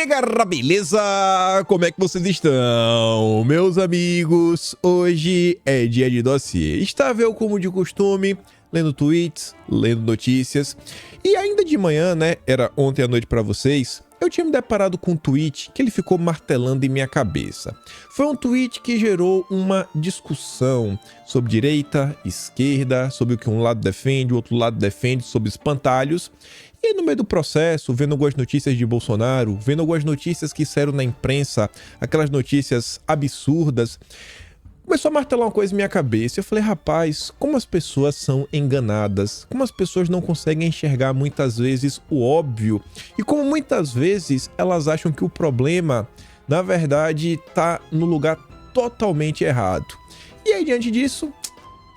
minha galera, beleza? Como é que vocês estão? Meus amigos, hoje é dia de dossiê. Estava eu, como de costume, lendo tweets, lendo notícias. E ainda de manhã, né, era ontem à noite pra vocês, eu tinha me deparado com um tweet que ele ficou martelando em minha cabeça. Foi um tweet que gerou uma discussão sobre direita, esquerda, sobre o que um lado defende, o outro lado defende, sobre espantalhos. E no meio do processo, vendo algumas notícias de Bolsonaro, vendo algumas notícias que saíram na imprensa, aquelas notícias absurdas, começou a martelar uma coisa em minha cabeça. Eu falei, rapaz, como as pessoas são enganadas, como as pessoas não conseguem enxergar muitas vezes o óbvio, e como muitas vezes elas acham que o problema, na verdade, tá no lugar totalmente errado. E aí, diante disso,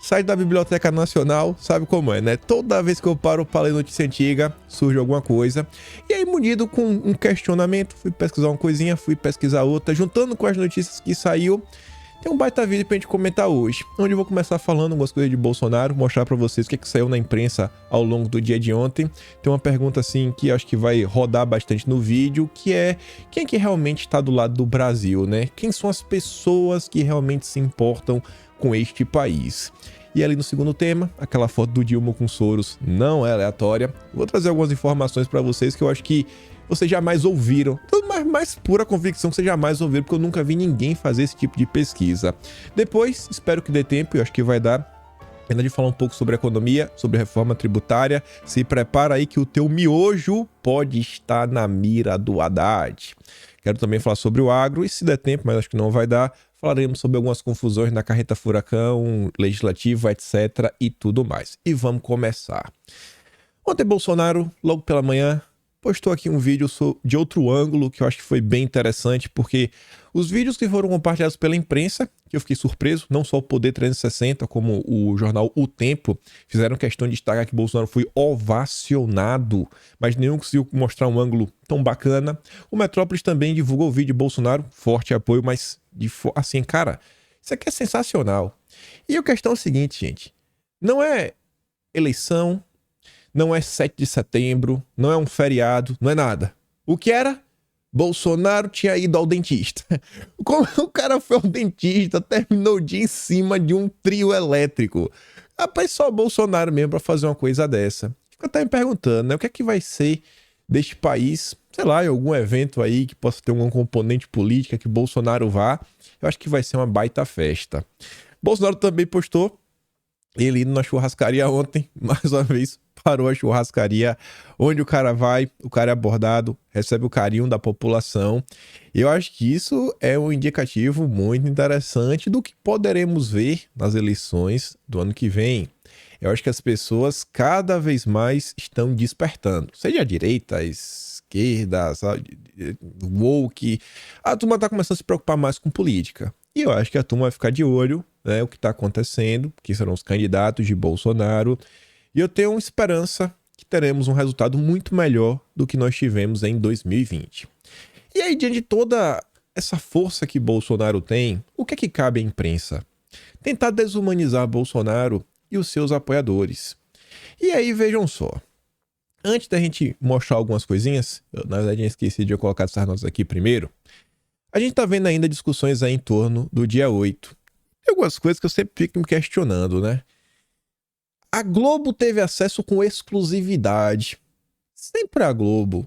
sai da Biblioteca Nacional, sabe como é, né? Toda vez que eu paro para ler notícia antiga, surge alguma coisa. E aí, munido com um questionamento, fui pesquisar uma coisinha, fui pesquisar outra, juntando com as notícias que saiu, tem um baita vídeo pra gente comentar hoje, onde eu vou começar falando algumas coisas de Bolsonaro, mostrar pra vocês o que saiu na imprensa ao longo do dia de ontem. Tem uma pergunta assim que acho que vai rodar bastante no vídeo, que é quem é que realmente está do lado do Brasil, né? Quem são as pessoas que realmente se importam com este país? E ali no segundo tema, aquela foto do Dilma com Soros não é aleatória. Vou trazer algumas informações para vocês que eu acho que vocês jamais ouviram. Mais pura convicção que vocês jamais ouviram, porque eu nunca vi ninguém fazer esse tipo de pesquisa. Depois, espero que dê tempo, e eu acho que vai dar, ainda de falar um pouco sobre economia, sobre reforma tributária. Se prepara aí que o teu miojo pode estar na mira do Haddad. Quero também falar sobre o agro, e se der tempo, mas acho que não vai dar, falaremos sobre algumas confusões na carreta furacão, legislativa, etc. e tudo mais. E vamos começar. Ontem Bolsonaro, logo pela manhã, postou aqui um vídeo de outro ângulo que eu acho que foi bem interessante, porque os vídeos que foram compartilhados pela imprensa, que eu fiquei surpreso, não só o Poder 360, como o jornal O Tempo, fizeram questão de destacar que Bolsonaro foi ovacionado, mas nenhum conseguiu mostrar um ângulo tão bacana. O Metrópolis também divulgou o vídeo de Bolsonaro, forte apoio, mas assim, cara, isso aqui é sensacional. E a questão é a seguinte, gente, não é eleição, não é 7 de setembro, não é um feriado, não é nada. O que era? Bolsonaro tinha ido ao dentista. Como o cara foi ao dentista, terminou o dia em cima de um trio elétrico. Rapaz, só Bolsonaro mesmo pra fazer uma coisa dessa. Fico até me perguntando, né? O que é que vai ser deste país, sei lá, em algum evento aí que possa ter algum componente política que Bolsonaro vá. Eu acho que vai ser uma baita festa. Bolsonaro também postou ele indo na churrascaria ontem, mais uma vez, parou a churrascaria, onde o cara vai, o cara é abordado, recebe o carinho da população. Eu acho que isso é um indicativo muito interessante do que poderemos ver nas eleições do ano que vem. Eu acho que as pessoas cada vez mais estão despertando, seja a direita, a esquerda, sabe, woke, a turma está começando a se preocupar mais com política. E eu acho que a turma vai ficar de olho, né, o que está acontecendo, que serão os candidatos de Bolsonaro. E eu tenho esperança que teremos um resultado muito melhor do que nós tivemos em 2020. E aí, diante de toda essa força que Bolsonaro tem, o que é que cabe à imprensa? Tentar desumanizar Bolsonaro e os seus apoiadores. E aí, vejam só. Antes da gente mostrar algumas coisinhas, na verdade eu esqueci de colocar essas notas aqui primeiro, a gente tá vendo ainda discussões aí em torno do dia 8. Tem algumas coisas que eu sempre fico me questionando, né? A Globo teve acesso com exclusividade. Sempre a Globo.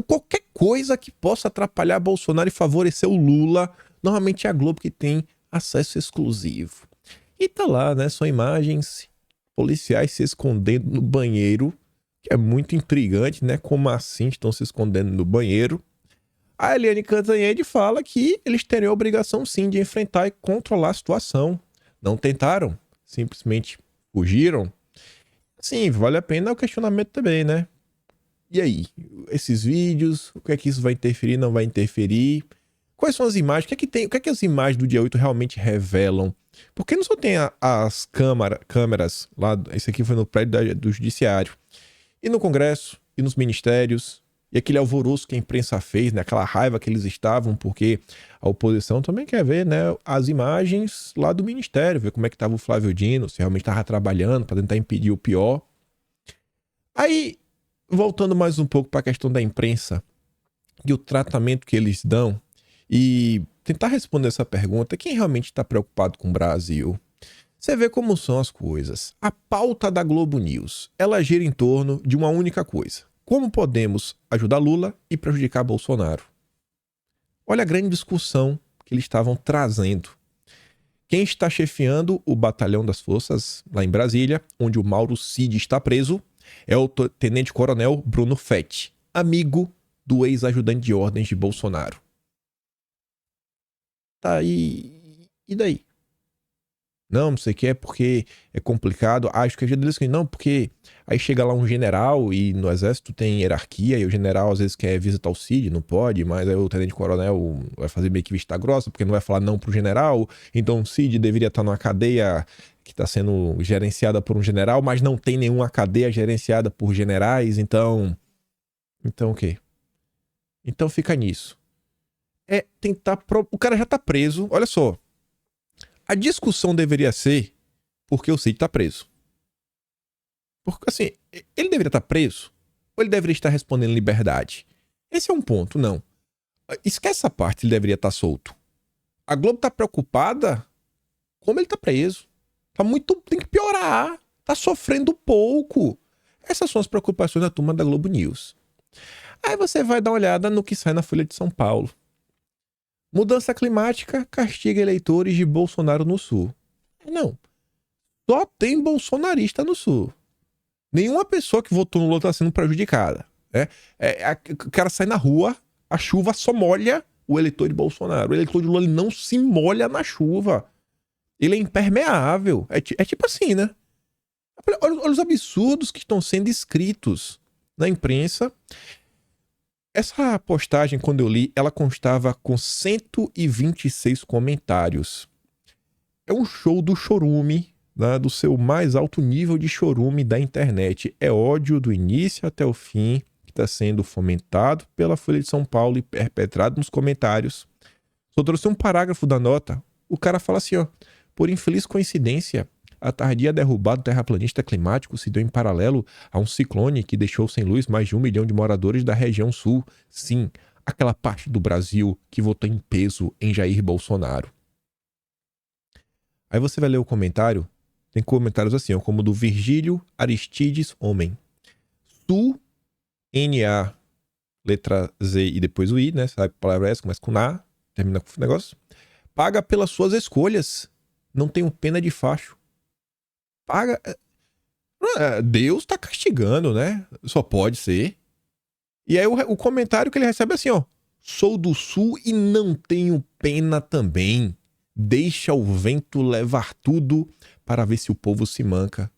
Qualquer coisa que possa atrapalhar Bolsonaro e favorecer o Lula, normalmente é a Globo que tem acesso exclusivo. E tá lá, né? São imagens policiais se escondendo no banheiro, que é muito intrigante, né? Como assim estão se escondendo no banheiro? A Eliane Cantanhede fala que eles teriam a obrigação sim de enfrentar e controlar a situação. Não tentaram, simplesmente fugiram. Sim, vale a pena o questionamento também, né? E aí, esses vídeos, o que é que isso vai interferir, não vai interferir? Quais são as imagens? O que é que as imagens do dia 8 realmente revelam? Porque não só tem as câmeras lá, esse aqui foi no prédio do Judiciário, e no Congresso, e nos ministérios, e aquele alvoroço que a imprensa fez, né? Aquela raiva que eles estavam, porque a oposição também quer ver, né, as imagens lá do ministério, ver como é que estava o Flávio Dino, se realmente estava trabalhando para tentar impedir o pior. Aí, voltando mais um pouco para a questão da imprensa, e o tratamento que eles dão e tentar responder essa pergunta, quem realmente está preocupado com o Brasil? Você vê como são as coisas. A pauta da Globo News, ela gira em torno de uma única coisa. Como podemos ajudar Lula e prejudicar Bolsonaro? Olha a grande discussão que eles estavam trazendo. Quem está chefiando o Batalhão das Forças, lá em Brasília, onde o Mauro Cid está preso, é o tenente-coronel Bruno Fetti, amigo do ex-ajudante de ordens de Bolsonaro. Tá, e daí? Não sei o que é porque é complicado. Acho que a gente diz que não, porque aí chega lá um general e no exército tem hierarquia e o general às vezes quer visitar o Cid, não pode, mas aí o tenente-coronel vai fazer meio que vista grossa porque não vai falar não pro general. Então o Cid deveria estar numa cadeia que está sendo gerenciada por um general, mas não tem nenhuma cadeia gerenciada por generais, então o quê? Então fica nisso. É tentar o cara já tá preso, olha só. A discussão deveria ser porque o Cid tá preso. Porque, assim, ele deveria estar preso ou ele deveria estar respondendo liberdade? Esse é um ponto, não. Esquece essa parte, ele deveria estar solto. A Globo tá preocupada como ele tá preso. Tá muito... Tem que piorar. Tá sofrendo pouco. Essas são as preocupações da turma da Globo News. Aí você vai dar uma olhada no que sai na Folha de São Paulo. Mudança climática castiga eleitores de Bolsonaro no Sul. Não. Só tem bolsonarista no Sul. Nenhuma pessoa que votou no Lula está sendo prejudicada. Né? O cara sai na rua, a chuva só molha o eleitor de Bolsonaro. O eleitor de Lula ele não se molha na chuva. Ele é impermeável. É tipo assim, né? Olha os absurdos que estão sendo escritos na imprensa. Essa postagem, quando eu li, ela constava com 126 comentários. É um show do chorume, né, do seu mais alto nível de chorume da internet. É ódio do início até o fim, que está sendo fomentado pela Folha de São Paulo e perpetrado nos comentários. Só trouxe um parágrafo da nota. O cara fala assim, ó. Por infeliz coincidência, a tardia derrubada do terraplanista climático se deu em paralelo a um ciclone que deixou sem luz mais de 1 milhão de moradores da região sul. Sim, aquela parte do Brasil que votou em peso em Jair Bolsonaro. Aí você vai ler o comentário. Tem comentários assim, ó, como o do Virgílio Aristides Homem. Sul, N-A, letra Z e depois o I, né? Sabe a palavra é essa? Começa com Na, termina com o negócio. Paga pelas suas escolhas. Não tenho pena de facho. Paga. Deus tá castigando, né? Só pode ser. E aí o comentário que ele recebe é assim, ó. Sou do Sul e não tenho pena também. Deixa o vento levar tudo para ver se o povo se manca.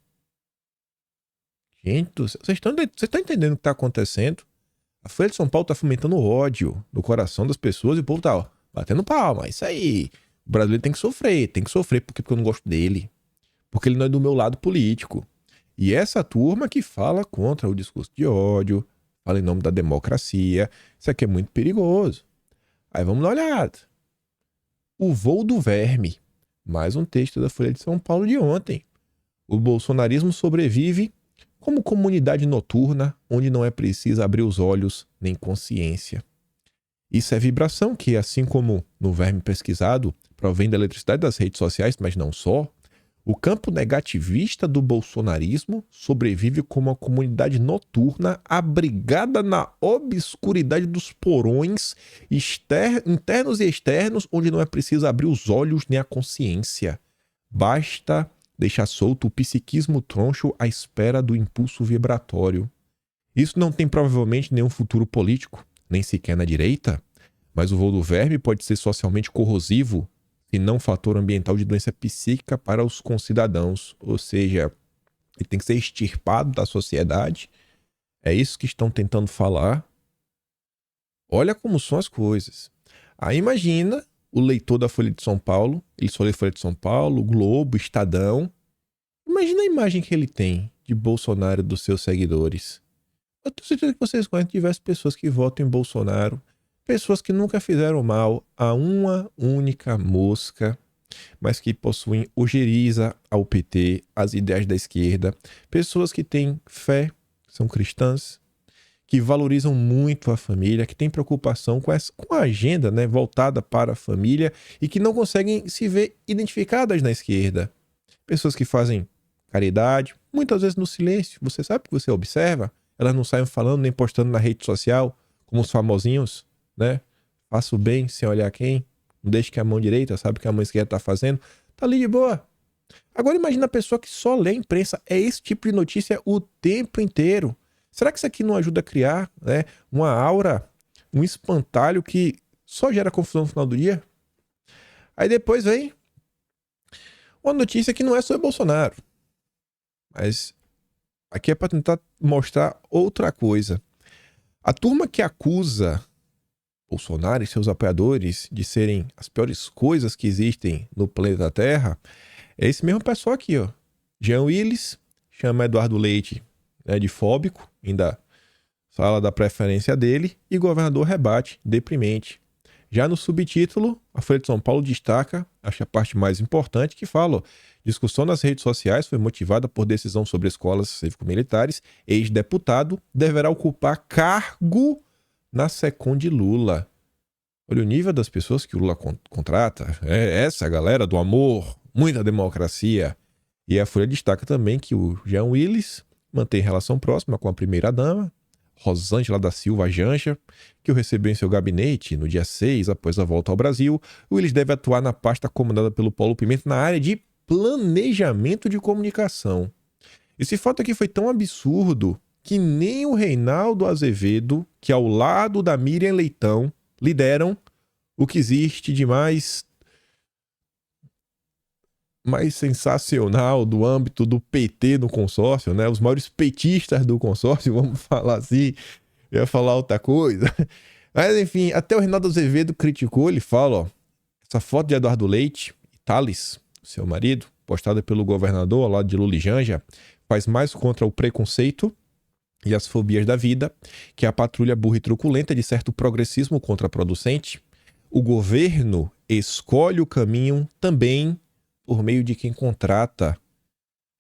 Gente, vocês estão entendendo o que tá acontecendo? A Folha de São Paulo tá fomentando ódio no coração das pessoas e o povo tá, ó, batendo palma. Isso aí. O brasileiro tem que sofrer porque eu não gosto dele. Porque ele não é do meu lado político. E essa turma que fala contra o discurso de ódio, fala em nome da democracia, isso aqui é muito perigoso. Aí vamos dar uma olhada. O voo do verme. Mais um texto da Folha de São Paulo de ontem. O bolsonarismo sobrevive como comunidade noturna, onde não é preciso abrir os olhos nem consciência. Isso é vibração que, assim como no verme pesquisado, provém da eletricidade das redes sociais, mas não só, o campo negativista do bolsonarismo sobrevive como uma comunidade noturna abrigada na obscuridade dos porões internos e externos, onde não é preciso abrir os olhos nem a consciência. Basta deixar solto o psiquismo troncho à espera do impulso vibratório. Isso não tem provavelmente nenhum futuro político, nem sequer na direita, mas o voo do verme pode ser socialmente corrosivo, e não fator ambiental de doença psíquica para os concidadãos. Ou seja, ele tem que ser extirpado da sociedade. É isso que estão tentando falar. Olha como são as coisas. Aí imagina o leitor da Folha de São Paulo, ele só lê Folha de São Paulo, Globo, Estadão. Imagina a imagem que ele tem de Bolsonaro e dos seus seguidores. Eu tenho certeza que vocês conhecem diversas pessoas que votam em Bolsonaro, pessoas que nunca fizeram mal a uma única mosca, mas que possuem ojeriza ao PT, às ideias da esquerda. Pessoas que têm fé, são cristãs, que valorizam muito a família, que têm preocupação com a agenda, né, voltada para a família e que não conseguem se ver identificadas na esquerda. Pessoas que fazem caridade, muitas vezes no silêncio. Você sabe que você observa, elas não saem falando nem postando na rede social, como os famosinhos, né? Faça o bem sem olhar quem, não deixe que a mão direita sabe o que a mão esquerda está fazendo. Tá ali de boa. Agora imagina a pessoa que só lê a imprensa, é esse tipo de notícia o tempo inteiro. Será que isso aqui não ajuda a criar, né, uma aura, um espantalho que só gera confusão no final do dia? Aí depois vem uma notícia que não é sobre Bolsonaro, mas aqui é para tentar mostrar outra coisa. A turma que acusa Bolsonaro e seus apoiadores de serem as piores coisas que existem no planeta Terra é esse mesmo pessoal aqui, ó. Jean Willis chama Eduardo Leite, né, de fóbico, ainda fala da preferência dele, e governador rebate, deprimente. Já no subtítulo, a Folha de São Paulo destaca, acho a parte mais importante, que fala: ó, discussão nas redes sociais foi motivada por decisão sobre escolas cívico-militares. Ex-deputado deverá ocupar cargo na SECOM de Lula. Olha o nível das pessoas que o Lula contrata. É essa galera do amor, muita democracia. E a Folha destaca também que o Jean Willis mantém relação próxima com a primeira-dama, Rosângela da Silva Janja, que o recebeu em seu gabinete no dia 6, após a volta ao Brasil. O Willis deve atuar na pasta comandada pelo Paulo Pimenta na área de planejamento de comunicação. Esse fato aqui foi tão absurdo que nem o Reinaldo Azevedo, que ao lado da Miriam Leitão, lideram o que existe de mais sensacional do âmbito do PT no consórcio, né? Os maiores petistas do consórcio, vamos falar assim. Eu ia falar outra coisa. Mas, enfim, até o Reinaldo Azevedo criticou. Ele fala, ó, essa foto de Eduardo Leite e Thales, seu marido, postada pelo governador ao lado de Lula e Janja, faz mais contra o preconceito e as fobias da vida que a patrulha burra e truculenta de certo progressismo contraproducente. O governo escolhe o caminho também por meio de quem contrata.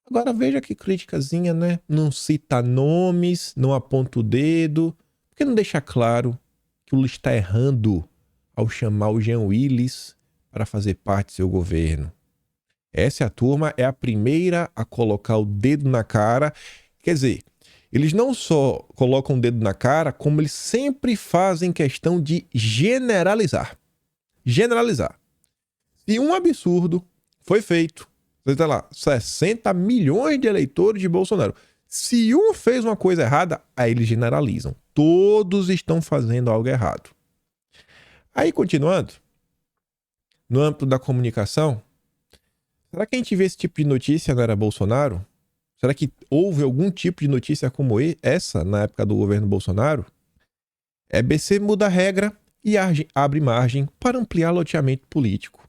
Agora veja que criticazinha, né? Não cita nomes, não aponta o dedo, porque não deixa claro que o Lula está errando ao chamar o Jean Willis para fazer parte do seu governo. Essa turma é a primeira a colocar o dedo na cara. Quer dizer, eles não só colocam o dedo na cara, como eles sempre fazem questão de generalizar. Generalizar. Se um absurdo foi feito, você tá lá, 60 milhões de eleitores de Bolsonaro. Se um fez uma coisa errada, aí eles generalizam. Todos estão fazendo algo errado. Aí, continuando, no âmbito da comunicação, será que a gente vê esse tipo de notícia na era Bolsonaro? Será que houve algum tipo de notícia como essa na época do governo Bolsonaro? EBC muda a regra e abre margem para ampliar loteamento político.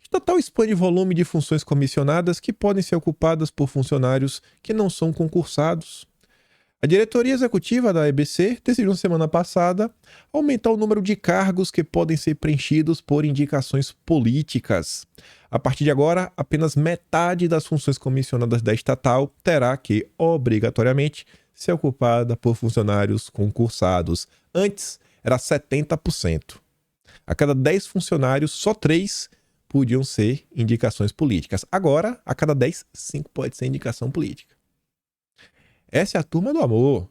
Estatal expande volume de funções comissionadas que podem ser ocupadas por funcionários que não são concursados. A diretoria executiva da EBC decidiu na semana passada aumentar o número de cargos que podem ser preenchidos por indicações políticas. A partir de agora, apenas metade das funções comissionadas da estatal terá que, obrigatoriamente, ser ocupada por funcionários concursados. Antes, era 70%. A cada 10 funcionários, só 3 podiam ser indicações políticas. Agora, a cada 10, 5 pode ser indicação política. Essa é a turma do amor.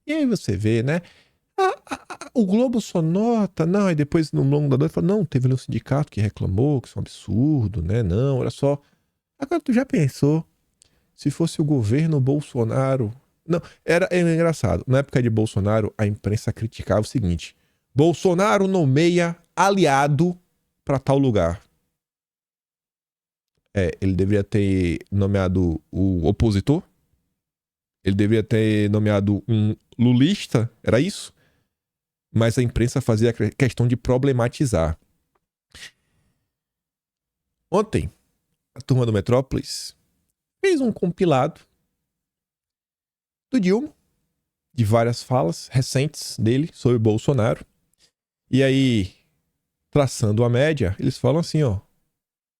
E aí você vê, né? O Globo só nota, não, e depois no longo da noite fala, não, teve um sindicato que reclamou, que isso é um absurdo, né? Não, olha só. Agora tu já pensou se fosse o governo Bolsonaro? Não, era engraçado. Na época de Bolsonaro, a imprensa criticava o seguinte: Bolsonaro nomeia aliado para tal lugar. Ele deveria ter nomeado o opositor? Ele deveria ter nomeado um lulista? Era isso? Mas a imprensa fazia questão de problematizar. Ontem, a turma do Metrópolis fez um compilado do Dilma, de várias falas recentes dele sobre Bolsonaro. E aí, traçando a média, eles falam assim, ó: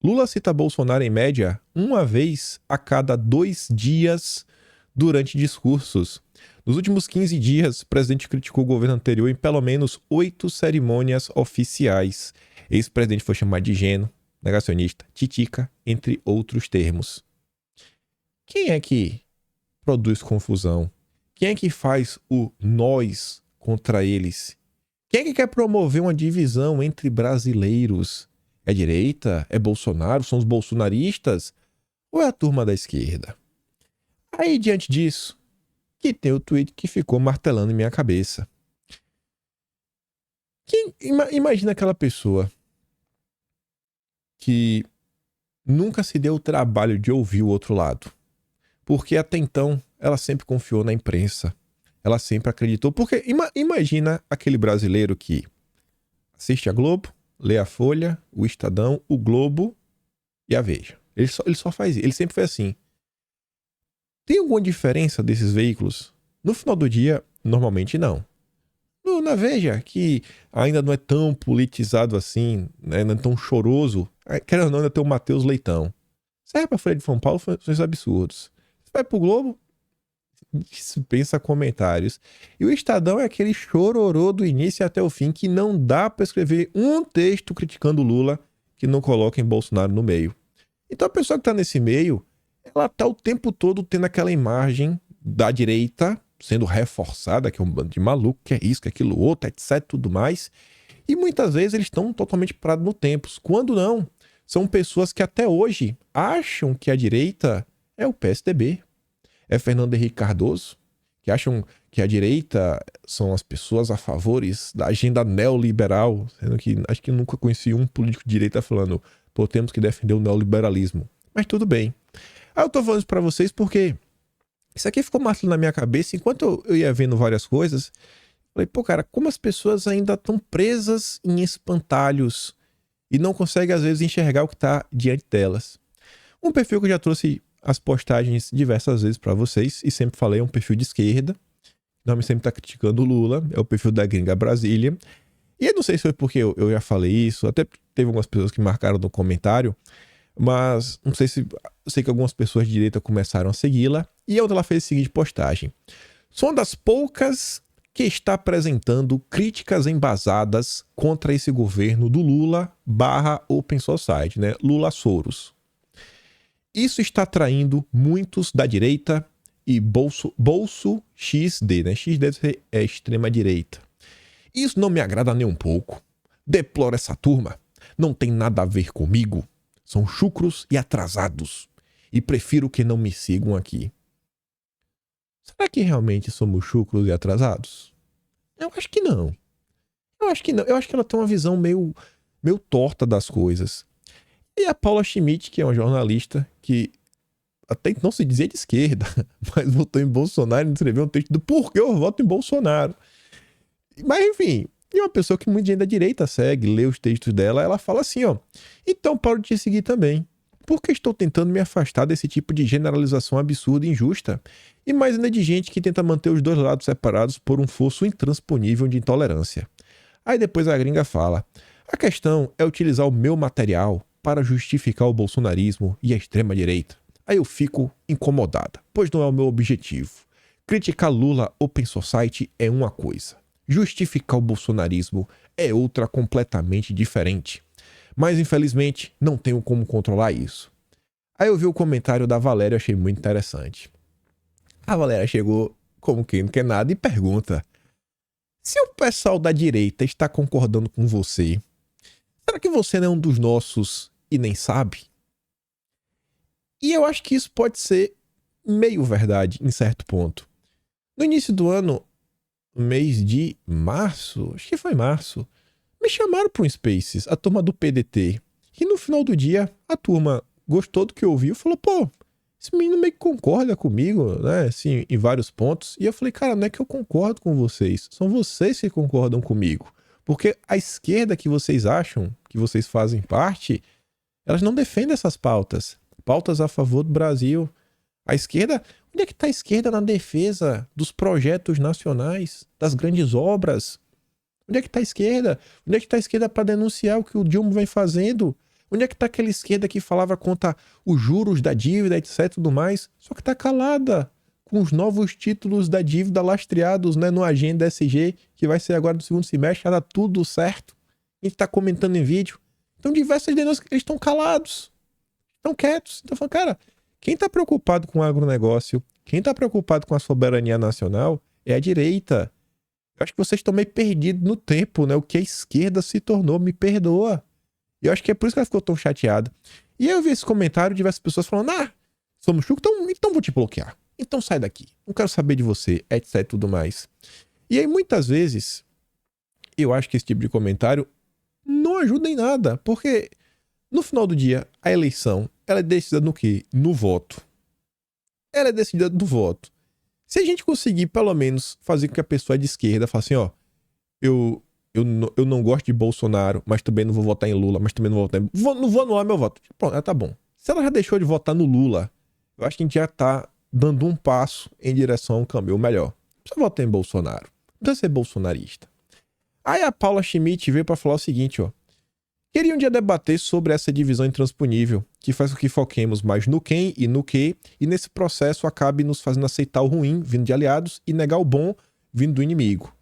Lula cita Bolsonaro em média uma vez a cada 2 dias durante discursos. Nos últimos 15 dias, o presidente criticou o governo anterior em pelo menos 8 cerimônias oficiais. Ex-presidente foi chamado de gênio, negacionista, titica, entre outros termos. Quem é que produz confusão? Quem é que faz o nós contra eles? Quem é que quer promover uma divisão entre brasileiros? É direita? É Bolsonaro? São os bolsonaristas? Ou é a turma da esquerda? Aí, diante disso, que tem o tweet que ficou martelando em minha cabeça. Imagina aquela pessoa que nunca se deu o trabalho de ouvir o outro lado. Porque até então, ela sempre confiou na imprensa. Ela sempre acreditou. Porque imagina aquele brasileiro que assiste a Globo, lê a Folha, o Estadão, o Globo e a Veja. Ele só faz isso. Ele sempre foi assim. Tem alguma diferença desses veículos? No final do dia, normalmente não. Na Veja, que ainda não é tão politizado assim, né, não é tão choroso, querendo ou não, ainda tem o Matheus Leitão. Serve pra Folha de São Paulo, são absurdos. Você vai pro Globo, dispensa comentários. E o Estadão é aquele chororô do início até o fim, que não dá pra escrever um texto criticando Lula que não coloquem Bolsonaro no meio. Então a pessoa que tá nesse meio, ela tá o tempo todo tendo aquela imagem da direita sendo reforçada, que é um bando de maluco, que é isso, que é aquilo outro, etc, tudo mais. E muitas vezes eles estão totalmente parados no tempo. Quando não, são pessoas que até hoje acham que a direita é o PSDB. É Fernando Henrique Cardoso, que acham que a direita são as pessoas a favores da agenda neoliberal, sendo que acho que nunca conheci um político de direita falando, pô, temos que defender o neoliberalismo. Mas tudo bem. Aí eu tô falando isso pra vocês porque isso aqui ficou martelando na minha cabeça enquanto eu ia vendo várias coisas. Falei, pô, cara, como as pessoas ainda estão presas em espantalhos e não conseguem, às vezes, enxergar o que tá diante delas. Um perfil que eu já trouxe as postagens diversas vezes pra vocês e sempre falei, é um perfil de esquerda. O nome sempre tá criticando o Lula, é o perfil da Gringa Brasília. E eu não sei se foi porque eu já falei isso, até teve algumas pessoas que marcaram no comentário, mas não sei se... Eu sei que algumas pessoas de direita começaram a segui-la. E a outra ela fez a seguinte postagem. Sou uma das poucas que está apresentando críticas embasadas contra esse governo do Lula / Open Society, né? Lula Soros. Isso está atraindo muitos da direita e bolso XD, né? X deve ser extrema direita. Isso não me agrada nem um pouco. Deploro essa turma. Não tem nada a ver comigo. São chucros e atrasados. E prefiro que não me sigam aqui. Será que realmente somos chucros e atrasados? Eu acho que não. Eu acho que não. Eu acho que ela tem uma visão meio torta das coisas. E a Paula Schmidt, que é uma jornalista que até não se dizia de esquerda, mas votou em Bolsonaro e escreveu um texto do porquê eu voto em Bolsonaro. Mas enfim, e uma pessoa que muita gente da direita segue, lê os textos dela, ela fala assim, ó. Então paro de te seguir também. Porque estou tentando me afastar desse tipo de generalização absurda e injusta. E mais ainda de gente que tenta manter os dois lados separados por um fosso intransponível de intolerância. Aí depois a gringa fala, a questão é utilizar o meu material para justificar o bolsonarismo e a extrema-direita. Aí eu fico incomodada, pois não é o meu objetivo. Criticar Lula Open Society é uma coisa. Justificar o bolsonarismo é outra completamente diferente. Mas infelizmente não tenho como controlar isso. Aí eu vi o comentário da Valéria e achei muito interessante. A Valéria chegou como quem não quer nada e pergunta: se o pessoal da direita está concordando com você, será que você não é um dos nossos e nem sabe? E eu acho que isso pode ser meio verdade em certo ponto. No início do ano, mês de março, acho que foi março, me chamaram para um Spaces, a turma do PDT. E no final do dia, a turma gostou do que ouviu e falou, pô, esse menino meio que concorda comigo, né, assim, em vários pontos. E eu falei, cara, não é que eu concordo com vocês, são vocês que concordam comigo. Porque a esquerda que vocês acham, que vocês fazem parte, elas não defendem essas pautas. Pautas a favor do Brasil. A esquerda, onde é que está a esquerda na defesa dos projetos nacionais, das grandes obras? Onde é que está a esquerda? Onde é que está a esquerda para denunciar o que o Dilma vem fazendo? Onde é que está aquela esquerda que falava contra os juros da dívida, etc, tudo mais? Só que está calada com os novos títulos da dívida lastreados, né, no Agenda SG, que vai ser agora no segundo semestre, já tá tudo certo. A gente tá comentando em vídeo. Então, diversas denúncias, eles estão calados, estão quietos. Então, cara, quem tá preocupado com o agronegócio, quem tá preocupado com a soberania nacional é a direita. Eu acho que vocês estão meio perdidos no tempo, né? O que a esquerda se tornou, me perdoa. E eu acho que é por isso que ela ficou tão chateada. E aí eu vi esse comentário de diversas pessoas falando, somos chucros, então vou te bloquear. Então sai daqui. Não quero saber de você, etc e tudo mais. E aí muitas vezes, eu acho que esse tipo de comentário não ajuda em nada. Porque no final do dia, a eleição, ela é decidida no quê? No voto. Ela é decidida no voto. Se a gente conseguir, pelo menos, fazer com que a pessoa de esquerda fale assim, eu não gosto de Bolsonaro, mas também não vou votar em Lula, mas também não vou votar não vou anular meu voto. Pronto, tá bom. Se ela já deixou de votar no Lula, eu acho que a gente já tá dando um passo em direção a um caminho melhor. Não precisa votar em Bolsonaro. Não precisa ser bolsonarista. Aí a Paula Schmidt veio pra falar o seguinte, queria um dia debater sobre essa divisão intransponível, que faz com que foquemos mais no quem e no que, e nesse processo acabe nos fazendo aceitar o ruim vindo de aliados e negar o bom vindo do inimigo.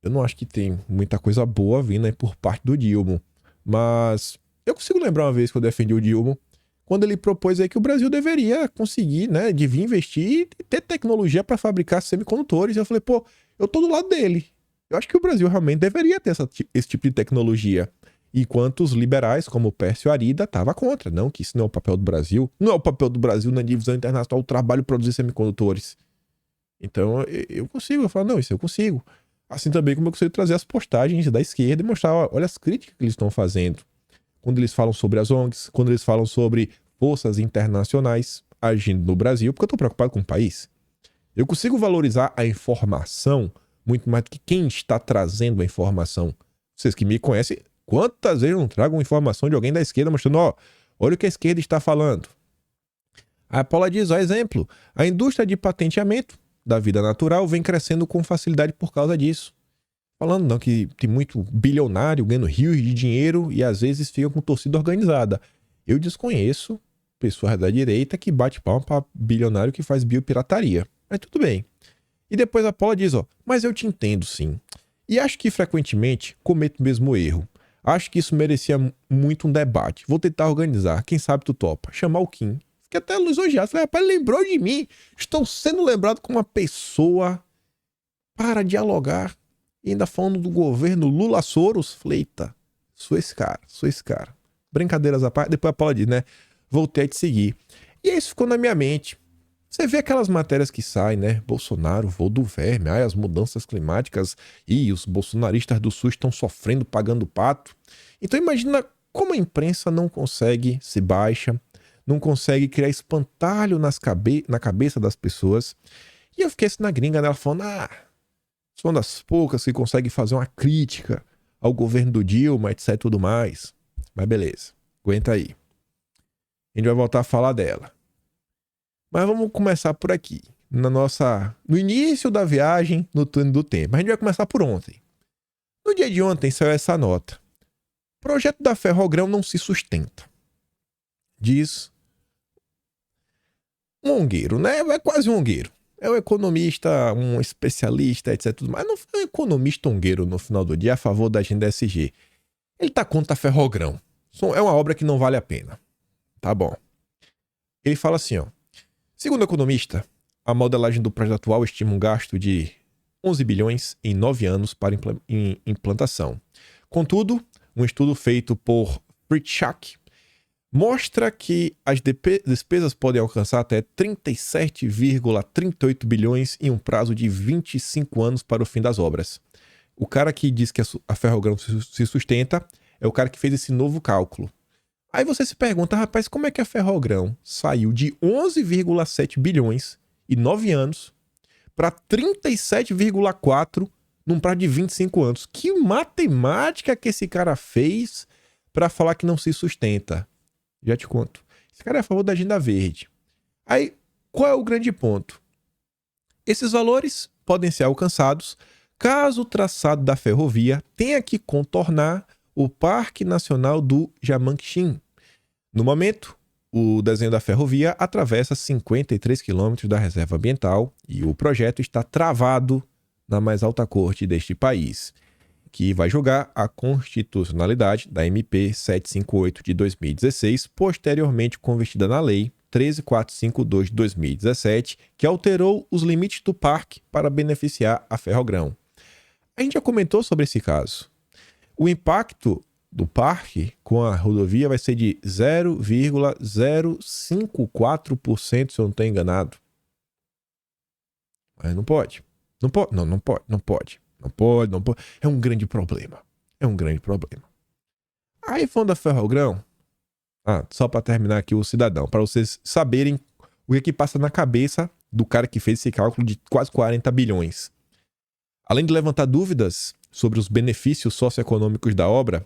Eu não acho que tem muita coisa boa vindo aí por parte do Dilma, mas eu consigo lembrar uma vez que eu defendi o Dilma, quando ele propôs aí que o Brasil deveria conseguir, né, devia investir e ter tecnologia para fabricar semicondutores. Eu falei, eu tô do lado dele. Eu acho que o Brasil realmente deveria ter esse tipo de tecnologia. Enquanto os liberais, como o Pércio Arida, estavam contra. Não, que isso não é o papel do Brasil. Não é o papel do Brasil na divisão internacional, o trabalho produzir semicondutores. Então, eu consigo. Eu falo, não, isso eu consigo. Assim também como eu consigo trazer as postagens da esquerda e mostrar, olha as críticas que eles estão fazendo. Quando eles falam sobre as ONGs, quando eles falam sobre forças internacionais agindo no Brasil, porque eu estou preocupado com o país. Eu consigo valorizar a informação muito mais do que quem está trazendo a informação. Vocês que me conhecem, quantas vezes eu não trago uma informação de alguém da esquerda mostrando, olha o que a esquerda está falando. A Paula diz, exemplo, a indústria de patenteamento da vida natural vem crescendo com facilidade por causa disso. Falando não que tem muito bilionário ganhando rios de dinheiro e às vezes fica com torcida organizada. Eu desconheço pessoas da direita que bate palma para bilionário que faz biopirataria. Mas tudo bem. E depois a Paula diz, mas eu te entendo sim. E acho que frequentemente cometo o mesmo erro. Acho que isso merecia muito um debate. Vou tentar organizar. Quem sabe tu topa. Chamar o Kim. Fiquei até lisonjeado. Falei, rapaz, lembrou de mim. Estou sendo lembrado como uma pessoa para dialogar. E ainda falando do governo Lula Soros. Falei, eita, sou esse cara. Brincadeiras à parte. Depois a Paula diz, né? Voltei a te seguir. E isso ficou na minha mente. Você vê aquelas matérias que saem, né? Bolsonaro, voo do verme, as mudanças climáticas e os bolsonaristas do Sul estão sofrendo, pagando pato. Então imagina como a imprensa não consegue se baixa, não consegue criar espantalho na cabeça das pessoas. E eu fiquei assim na gringa, né? Ela falando, sou uma das poucas que consegue fazer uma crítica ao governo do Dilma, etc e tudo mais. Mas beleza, aguenta aí. A gente vai voltar a falar dela. Mas vamos começar por aqui, no início da viagem, no túnel do tempo. A gente vai começar por ontem. No dia de ontem saiu essa nota. O projeto da Ferrogrão não se sustenta. Diz um ongueiro, né? É quase um ongueiro. É um economista, um especialista, etc. Mas não foi um economista ongueiro no final do dia a favor da agenda SG. Ele tá contra a Ferrogrão. É uma obra que não vale a pena. Tá bom. Ele fala assim, segundo o economista, a modelagem do projeto atual estima um gasto de 11 bilhões em 9 anos para implantação. Contudo, um estudo feito por Fritschak mostra que as despesas podem alcançar até 37,38 bilhões em um prazo de 25 anos para o fim das obras. O cara que diz que a Ferrogrão se sustenta é o cara que fez esse novo cálculo. Aí você se pergunta, rapaz, como é que a Ferrogrão saiu de 11,7 bilhões em 9 anos para 37,4 num prazo de 25 anos? Que matemática que esse cara fez para falar que não se sustenta? Já te conto. Esse cara é a favor da agenda verde. Aí, qual é o grande ponto? Esses valores podem ser alcançados caso o traçado da ferrovia tenha que contornar o Parque Nacional do Jamanchim. No momento, o desenho da ferrovia atravessa 53 quilômetros da reserva ambiental e o projeto está travado na mais alta corte deste país, que vai julgar a constitucionalidade da MP 758 de 2016, posteriormente convertida na Lei 13452 de 2017, que alterou os limites do parque para beneficiar a Ferrogrão. A gente já comentou sobre esse caso. O impacto do parque com a rodovia vai ser de 0,054%, se eu não estou enganado. Mas não pode. Não pode. Não pode. É um grande problema. Aí, falando da Ferrogrão, só para terminar aqui o cidadão, para vocês saberem o que passa na cabeça do cara que fez esse cálculo de quase 40 bilhões. Além de levantar dúvidas sobre os benefícios socioeconômicos da obra,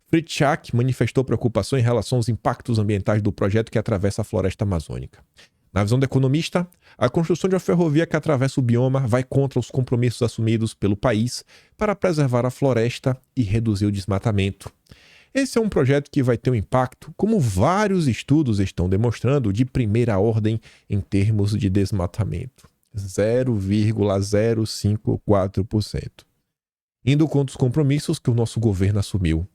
Fritz Schack manifestou preocupação em relação aos impactos ambientais do projeto que atravessa a floresta amazônica. Na visão do economista, a construção de uma ferrovia que atravessa o bioma vai contra os compromissos assumidos pelo país para preservar a floresta e reduzir o desmatamento. Esse é um projeto que vai ter um impacto, como vários estudos estão demonstrando, de primeira ordem em termos de desmatamento. 0,054%. Indo contra os compromissos que o nosso governo assumiu.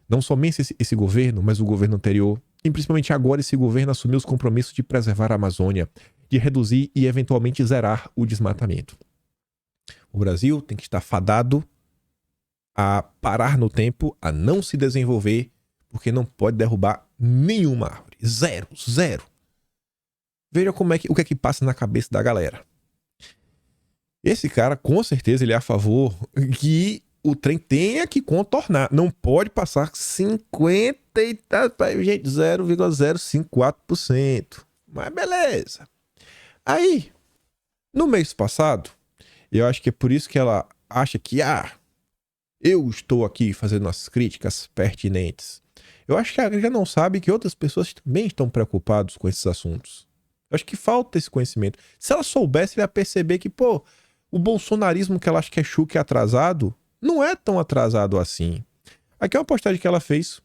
Não somente esse governo, mas o governo anterior, e principalmente agora esse governo assumiu os compromissos de preservar a Amazônia, de reduzir e eventualmente zerar o desmatamento. O Brasil tem que estar fadado a parar no tempo, a não se desenvolver, porque não pode derrubar nenhuma árvore. Zero. Veja o que é que passa na cabeça da galera. Esse cara, com certeza, ele é a favor que o trem tenha que contornar. Não pode passar 0,054%. Mas beleza. Aí, no mês passado, eu acho que é por isso que ela acha que eu estou aqui fazendo as críticas pertinentes. Eu acho que ela já não sabe que outras pessoas também estão preocupadas com esses assuntos. Eu acho que falta esse conhecimento. Se ela soubesse, ela ia perceber que, o bolsonarismo que ela acha que é chuque atrasado, não é tão atrasado assim. Aqui é uma postagem que ela fez.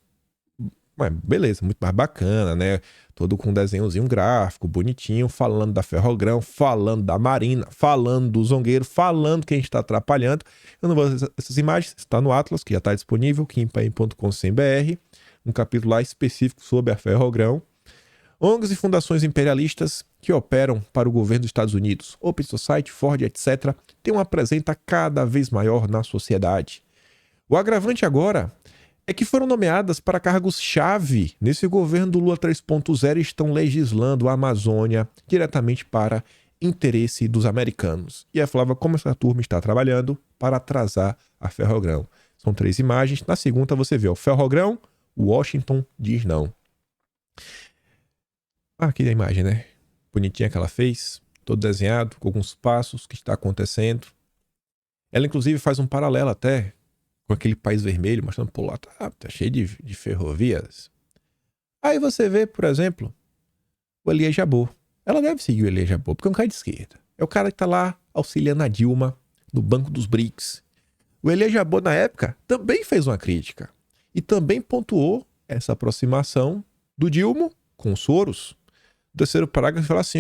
Beleza, muito mais bacana, né? Todo com um desenhozinho gráfico, bonitinho, falando da Ferrogrão, falando da Marina, falando do Zongueiro, falando que a gente está atrapalhando. Eu não vou fazer essas imagens, está no Atlas, que já está disponível, kimpaim.com.br, um capítulo lá específico sobre a Ferrogrão. ONGs e fundações imperialistas que operam para o governo dos Estados Unidos, Open Society, Ford, etc., têm uma presença cada vez maior na sociedade. O agravante agora é que foram nomeadas para cargos-chave nesse governo do Lula 3.0 e estão legislando a Amazônia diretamente para interesse dos americanos. E a Flávia, como essa turma está trabalhando para atrasar a Ferrogrão. São 3 imagens. Na segunda você vê o Ferrogrão, Washington diz não. Aqui a imagem, né? Bonitinha que ela fez, todo desenhado, com alguns passos que está acontecendo. Ela, inclusive, faz um paralelo até com aquele país vermelho, mostrando, lá tá cheio de ferrovias. Aí você vê, por exemplo, o Elias Jabbour. Ela deve seguir o Elias Jabbour, porque é um cara de esquerda. É o cara que tá lá auxiliando a Dilma no banco dos BRICS. O Elias Jabbour, na época, também fez uma crítica. E também pontuou essa aproximação do Dilma com os Soros. O terceiro parágrafo fala assim,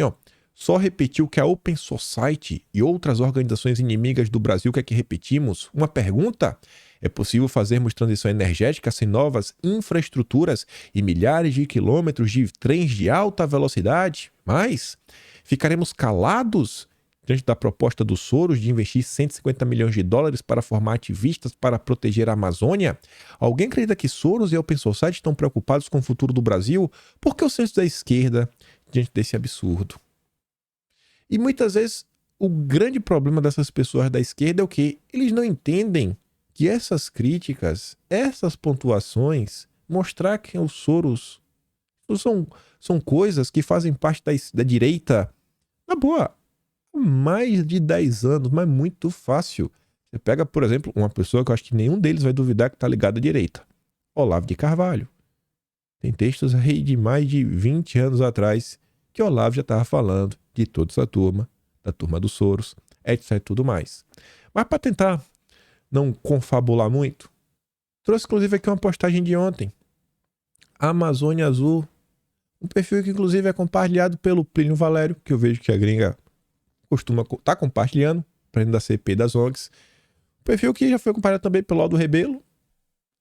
só repetiu que a Open Society e outras organizações inimigas do Brasil quer que repetimos uma pergunta? É possível fazermos transição energética sem novas infraestruturas e milhares de quilômetros de trens de alta velocidade? Mas ficaremos calados diante da proposta dos Soros de investir 150 milhões de dólares para formar ativistas para proteger a Amazônia? Alguém acredita que Soros e a Open Society estão preocupados com o futuro do Brasil? Por que o senso da esquerda diante desse absurdo? E muitas vezes o grande problema dessas pessoas da esquerda é o quê? Eles não entendem que essas críticas, essas pontuações, mostrar que os Soros são coisas que fazem parte da direita, na boa, há mais de 10 anos, mas muito fácil. Você pega, por exemplo, uma pessoa que eu acho que nenhum deles vai duvidar que está ligada à direita. Olavo de Carvalho. Tem textos aí de mais de 20 anos atrás que Olavo já estava falando de toda essa turma, da turma dos Soros, etc e tudo mais. Mas para tentar não confabular muito, trouxe inclusive aqui uma postagem de ontem. A Amazônia Azul Um perfil que, inclusive, é compartilhado pelo Plínio Valério, que eu vejo que a gringa costuma estar compartilhando, para dentro da CP das ONGs. Um perfil que já foi compartilhado também pelo Aldo Rebelo,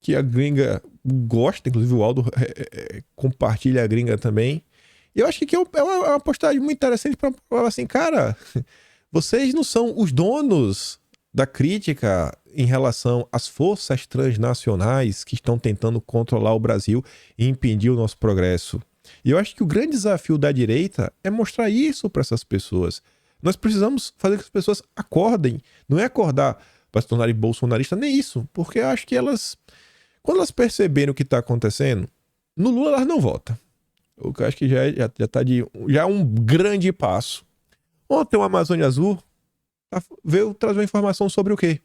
que a gringa gosta, inclusive o Aldo compartilha a gringa também. E eu acho que é uma postagem muito interessante para falar assim, cara, vocês não são os donos da crítica em relação às forças transnacionais que estão tentando controlar o Brasil e impedir o nosso progresso. E eu acho que o grande desafio da direita é mostrar isso para essas pessoas. Nós precisamos fazer com que as pessoas acordem. Não é acordar para se tornarem bolsonaristas, nem isso. Porque eu acho que elas, quando elas perceberem o que está acontecendo, no Lula elas não votam. O que eu acho que já é um grande passo. Ontem o Amazônia Azul veio trazer uma informação sobre o quê?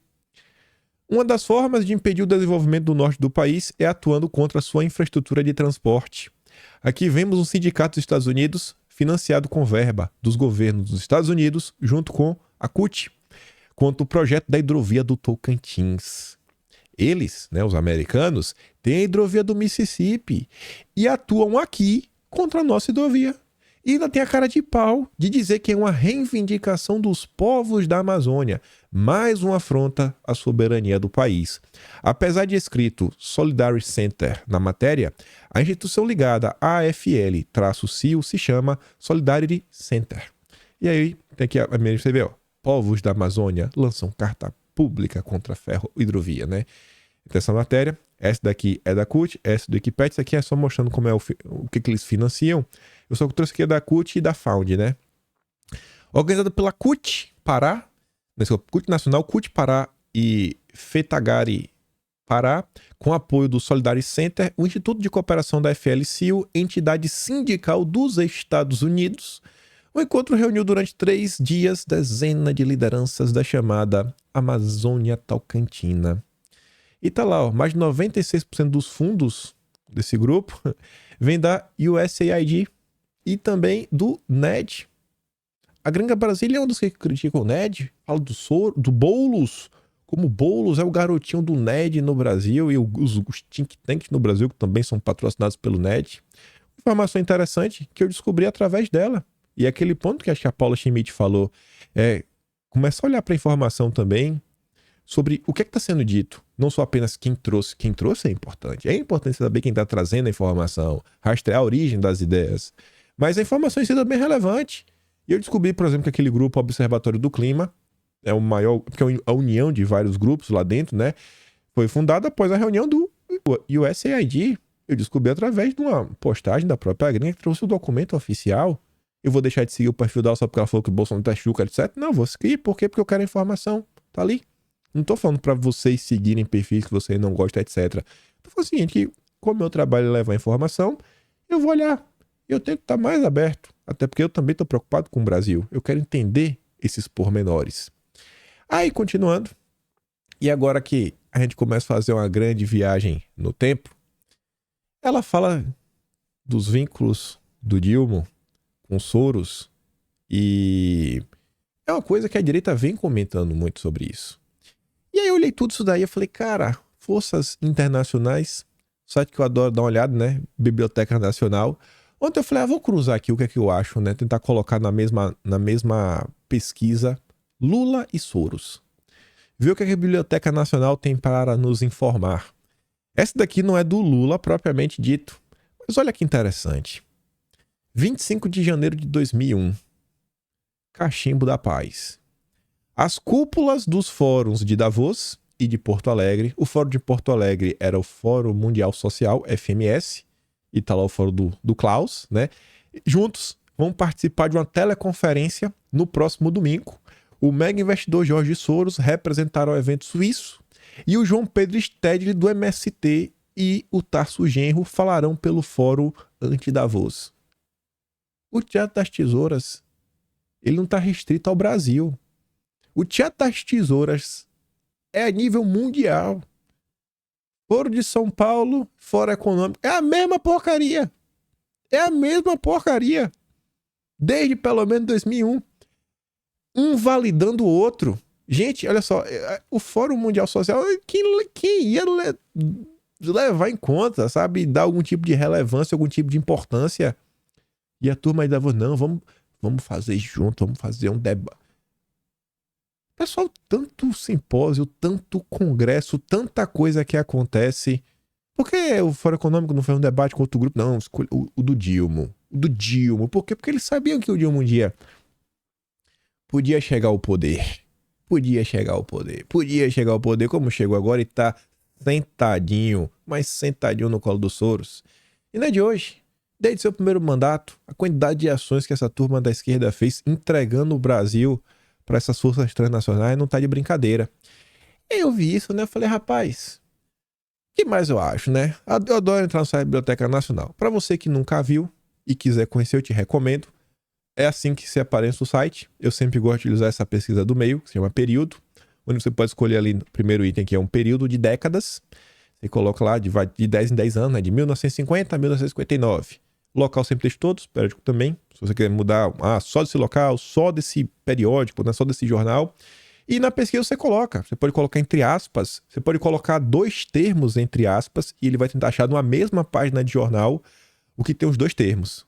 Uma das formas de impedir o desenvolvimento do norte do país é atuando contra a sua infraestrutura de transporte. Aqui vemos um sindicato dos Estados Unidos financiado com verba dos governos dos Estados Unidos junto com a CUT, quanto o projeto da hidrovia do Tocantins. Eles, os americanos, têm a hidrovia do Mississippi e atuam aqui contra a nossa hidrovia. E ainda tem a cara de pau de dizer que é uma reivindicação dos povos da Amazônia, mais uma afronta à soberania do país. Apesar de escrito Solidarity Center na matéria, a instituição ligada à AFL-CIO se chama Solidarity Center. E aí tem aqui você vê, povos da Amazônia lançam carta pública contra a ferro-hidrovia, né? Então essa matéria, essa daqui é da CUT, essa do Wikipedia, isso aqui é só mostrando como é o que eles financiam. Eu só trouxe aqui da CUT e da Found, né? Organizada pela CUT Pará, CUT Nacional, CUT Pará e FETAGARI Pará, com apoio do Solidarity Center, o Instituto de Cooperação da FL-CIO, entidade sindical dos Estados Unidos. O encontro reuniu durante 3 dias dezenas de lideranças da chamada Amazônia Tocantins. E tá lá, mais de 96% dos fundos desse grupo vem da USAID e também do NED. A gringa Brasília é um dos que criticam o NED, fala do Boulos, como o Boulos é o garotinho do NED no Brasil e os think tanks no Brasil que também são patrocinados pelo NED. Informação interessante que eu descobri através dela. E aquele ponto que acho que a Paula Schmidt falou é começar a olhar para a informação também sobre o que está sendo dito. Não só apenas quem trouxe. Quem trouxe é importante. É importante saber quem está trazendo a informação, rastrear a origem das ideias. Mas a informação em si é bem relevante. E eu descobri, por exemplo, que aquele grupo Observatório do Clima é o maior, porque é a união de vários grupos lá dentro, né? Foi fundado após a reunião do USAID. Eu descobri através de uma postagem da própria gringa que trouxe o documento oficial. Eu vou deixar de seguir o perfil dela só porque ela falou que o Bolsonaro tá chuca, etc. Não, vou seguir. Por quê? Porque eu quero a informação. Tá ali. Não tô falando pra vocês seguirem perfis que vocês não gostam, etc. Tô falando o seguinte, que como meu trabalho é levar informação, eu vou olhar. Eu tenho que estar mais aberto. Até porque eu também tô preocupado com o Brasil. Eu quero entender esses pormenores. Aí, continuando. E agora que a gente começa a fazer uma grande viagem no tempo, ela fala dos vínculos do Dilma com Soros, e é uma coisa que a direita vem comentando muito sobre isso. E aí eu olhei tudo isso daí e falei, cara, forças internacionais, site que eu adoro dar uma olhada, né? Biblioteca Nacional. Ontem eu falei, vou cruzar aqui o que é que eu acho, né? Tentar colocar na mesma pesquisa Lula e Soros. Ver o que a Biblioteca Nacional tem para nos informar. Essa daqui não é do Lula propriamente dito, mas olha que interessante. 25 de janeiro de 2001. Cachimbo da Paz. As cúpulas dos fóruns de Davos e de Porto Alegre. O fórum de Porto Alegre era o Fórum Mundial Social, FMS, e tá lá o fórum do Klaus, né? Juntos vão participar de uma teleconferência no próximo domingo. O mega investidor Jorge Soros representará o evento suíço e o João Pedro Stedley do MST e o Tarso Genro falarão pelo fórum anti-Davos. O Teatro das Tesouras, ele não está restrito ao Brasil. O Teatro das Tesouras é a nível mundial. Foro de São Paulo, Fórum Econômico, é a mesma porcaria. É a mesma porcaria. Desde pelo menos 2001. Um validando o outro. Gente, olha só, o Fórum Mundial Social, quem ia levar em conta, sabe? Dar algum tipo de relevância, algum tipo de importância. E a turma ainda falou, não, vamos fazer junto, vamos fazer um debate. Pessoal, tanto simpósio, tanto congresso, tanta coisa que acontece. Por que o Fórum Econômico não foi um debate com outro grupo? Não, escolhe o do Dilma. O do Dilma. Por quê? Porque eles sabiam que o Dilma um dia podia chegar ao poder. Podia chegar ao poder, como chegou agora e tá sentadinho, mas sentadinho no colo dos Soros. E não é de hoje. Desde seu primeiro mandato, a quantidade de ações que essa turma da esquerda fez entregando o Brasil para essas forças transnacionais não tá de brincadeira. E eu vi isso, né? Eu falei, rapaz, o que mais eu acho, né? Eu adoro entrar no site da Biblioteca Nacional. Para você que nunca viu e quiser conhecer, eu te recomendo. É assim que se aparece no site. Eu sempre gosto de usar essa pesquisa do meio, que se chama período, onde você pode escolher ali no primeiro item, que é um período de décadas. Você coloca lá de 10 em 10 anos, né? De 1950 a 1959. Local sempre deixa todos, periódico também. Se você quer mudar só desse local, só desse periódico, né? Só desse jornal. E na pesquisa você coloca. Você pode colocar entre aspas. Você pode colocar 2 termos entre aspas e ele vai tentar achar numa mesma página de jornal o que tem os 2 termos.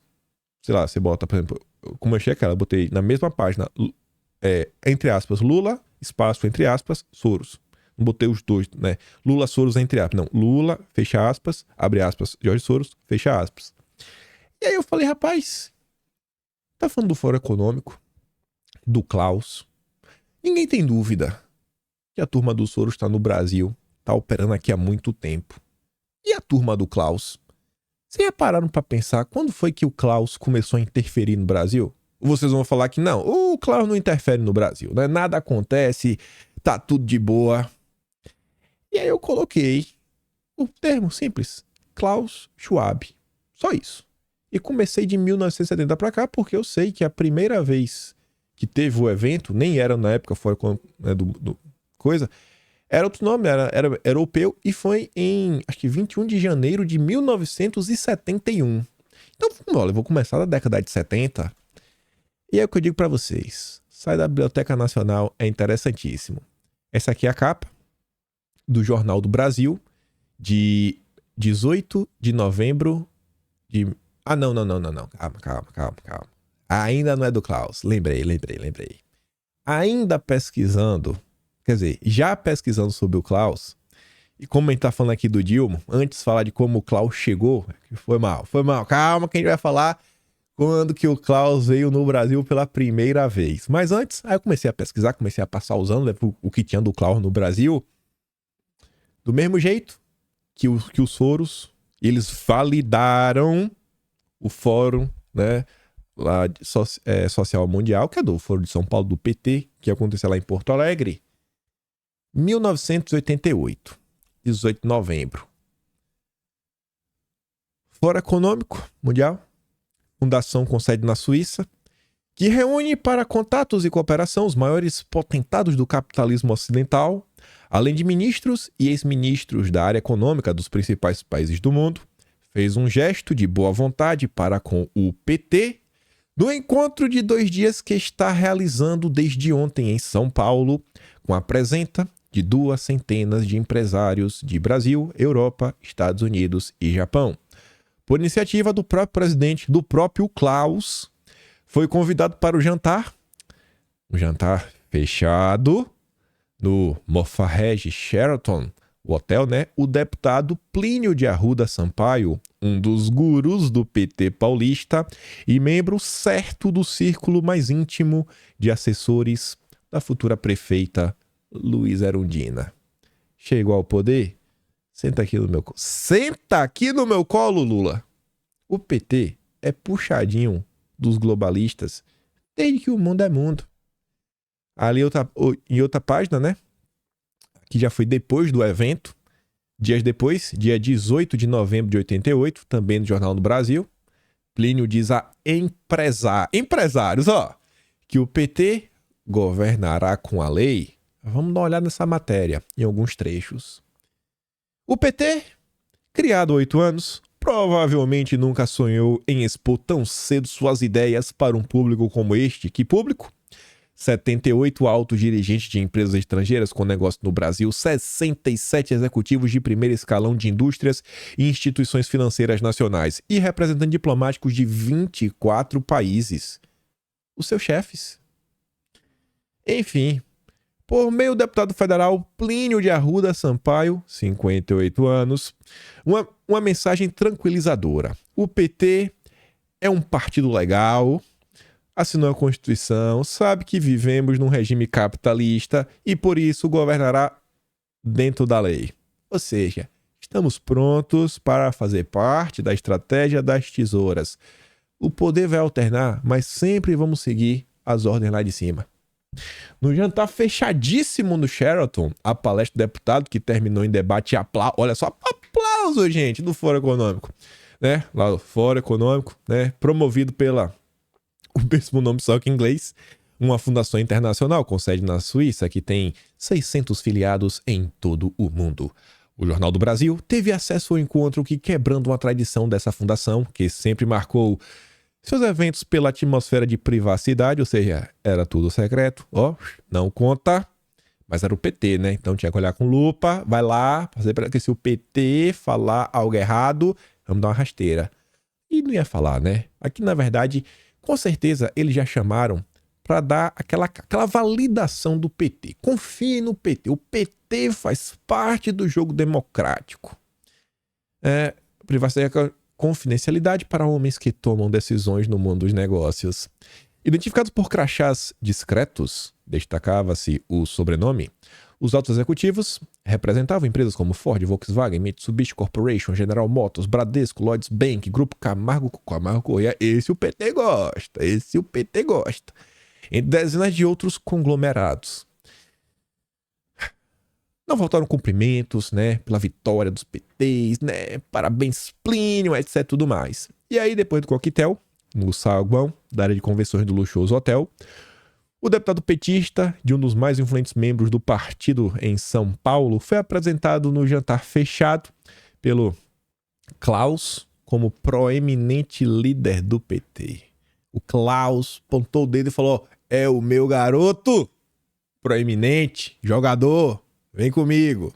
Sei lá, você bota, por exemplo, como eu achei aquela, eu botei na mesma página, entre aspas, Lula, espaço, entre aspas, Soros. Não botei os 2, né? Lula, Soros, entre aspas. Não, Lula, fecha aspas, abre aspas, Jorge Soros, fecha aspas. E aí eu falei, rapaz, tá falando do Fórum Econômico, do Klaus. Ninguém tem dúvida que a turma do Soros está no Brasil, tá operando aqui há muito tempo. E a turma do Klaus? Vocês já pararam pra pensar quando foi que o Klaus começou a interferir no Brasil? Vocês vão falar que não, o Klaus não interfere no Brasil, né? Nada acontece, tá tudo de boa. E aí eu coloquei o termo simples, Klaus Schwab. Só isso. E comecei de 1970 pra cá, porque eu sei que a primeira vez que teve o evento, nem era na época fora, né, do coisa, era outro nome, era europeu, e foi em, acho que 21 de janeiro de 1971. Então, olha, eu vou começar da década de 70. E é o que eu digo pra vocês. Sai da Biblioteca Nacional, é interessantíssimo. Essa aqui é a capa do Jornal do Brasil, de 18 de novembro de... não. Calma. Ainda não é do Klaus. Lembrei. Ainda pesquisando... Quer dizer, já pesquisando sobre o Klaus, e como a gente tá falando aqui do Dilma, antes de falar de como o Klaus chegou, foi mal. Calma que a gente vai falar quando que o Klaus veio no Brasil pela primeira vez. Mas antes, aí eu comecei a pesquisar, comecei a passar os anos, né, o que tinha do Klaus no Brasil. Do mesmo jeito que os Soros, eles validaram o fórum, né, lá de social mundial, que é do Fórum de São Paulo, do PT, que aconteceu lá em Porto Alegre. 1988, 18 de novembro. Fórum Econômico Mundial, fundação com sede na Suíça, que reúne para contatos e cooperação os maiores potentados do capitalismo ocidental, além de ministros e ex-ministros da área econômica dos principais países do mundo, fez um gesto de boa vontade para com o PT no encontro de 2 dias que está realizando desde ontem em São Paulo, com a presença de 2 centenas de empresários de Brasil, Europa, Estados Unidos e Japão. Por iniciativa do próprio presidente, do próprio Klaus, foi convidado para o jantar, um jantar fechado, no Mofarrege Sheraton, o hotel, né? O deputado Plínio de Arruda Sampaio, um dos gurus do PT paulista e membro certo do círculo mais íntimo de assessores da futura prefeita Luísa Erundina. Chegou ao poder? Senta aqui no meu colo. Senta aqui no meu colo, Lula! O PT é puxadinho dos globalistas desde que o mundo é mundo. Ali em outra página, né? Que já foi depois do evento. Dias depois, dia 18 de novembro de 88, também no Jornal do Brasil, Plínio diz a empresários, que o PT governará com a lei. Vamos dar uma olhada nessa matéria, em alguns trechos. O PT, criado há 8 anos, provavelmente nunca sonhou em expor tão cedo suas ideias para um público como este. Que público? 78 altos dirigentes de empresas estrangeiras com negócio no Brasil, 67 executivos de primeiro escalão de indústrias e instituições financeiras nacionais e representantes diplomáticos de 24 países. Os seus chefes. Enfim, por meio do deputado federal Plínio de Arruda Sampaio, 58 anos, uma mensagem tranquilizadora. O PT é um partido legal, assinou a Constituição, sabe que vivemos num regime capitalista e por isso governará dentro da lei. Ou seja, estamos prontos para fazer parte da estratégia das tesouras. O poder vai alternar, mas sempre vamos seguir as ordens lá de cima. No jantar fechadíssimo no Sheraton, a palestra do deputado que terminou em debate e aplauso. Olha só, aplauso, gente, do Fórum Econômico. Né? Lá do Fórum Econômico, né? Promovido pela... o mesmo nome só que em inglês, uma fundação internacional com sede na Suíça que tem 600 filiados em todo o mundo. O Jornal do Brasil teve acesso ao encontro que, quebrando uma tradição dessa fundação, que sempre marcou seus eventos pela atmosfera de privacidade, ou seja, era tudo secreto, ó, não conta, mas era o PT, né? Então tinha que olhar com lupa, vai lá, fazer para que se o PT falar algo errado, vamos dar uma rasteira. E não ia falar, né? Aqui, na verdade... com certeza, eles já chamaram para dar aquela validação do PT. Confie no PT. O PT faz parte do jogo democrático. Privacidade e confidencialidade para homens que tomam decisões no mundo dos negócios. Identificados por crachás discretos, destacava-se o sobrenome, os altos executivos representavam empresas como Ford, Volkswagen, Mitsubishi Corporation, General Motors, Bradesco, Lloyds Bank, Grupo Camargo Correia. Esse o PT gosta. Entre dezenas de outros conglomerados. Não faltaram cumprimentos, né, pela vitória dos PTs, né, parabéns Plínio, etc, tudo mais. E aí, depois do coquetel, no saguão da área de convenções do luxuoso hotel, o deputado petista, de um dos mais influentes membros do partido em São Paulo, foi apresentado no jantar fechado pelo Klaus como proeminente líder do PT. O Klaus apontou o dedo e falou: é o meu garoto, proeminente, jogador, vem comigo.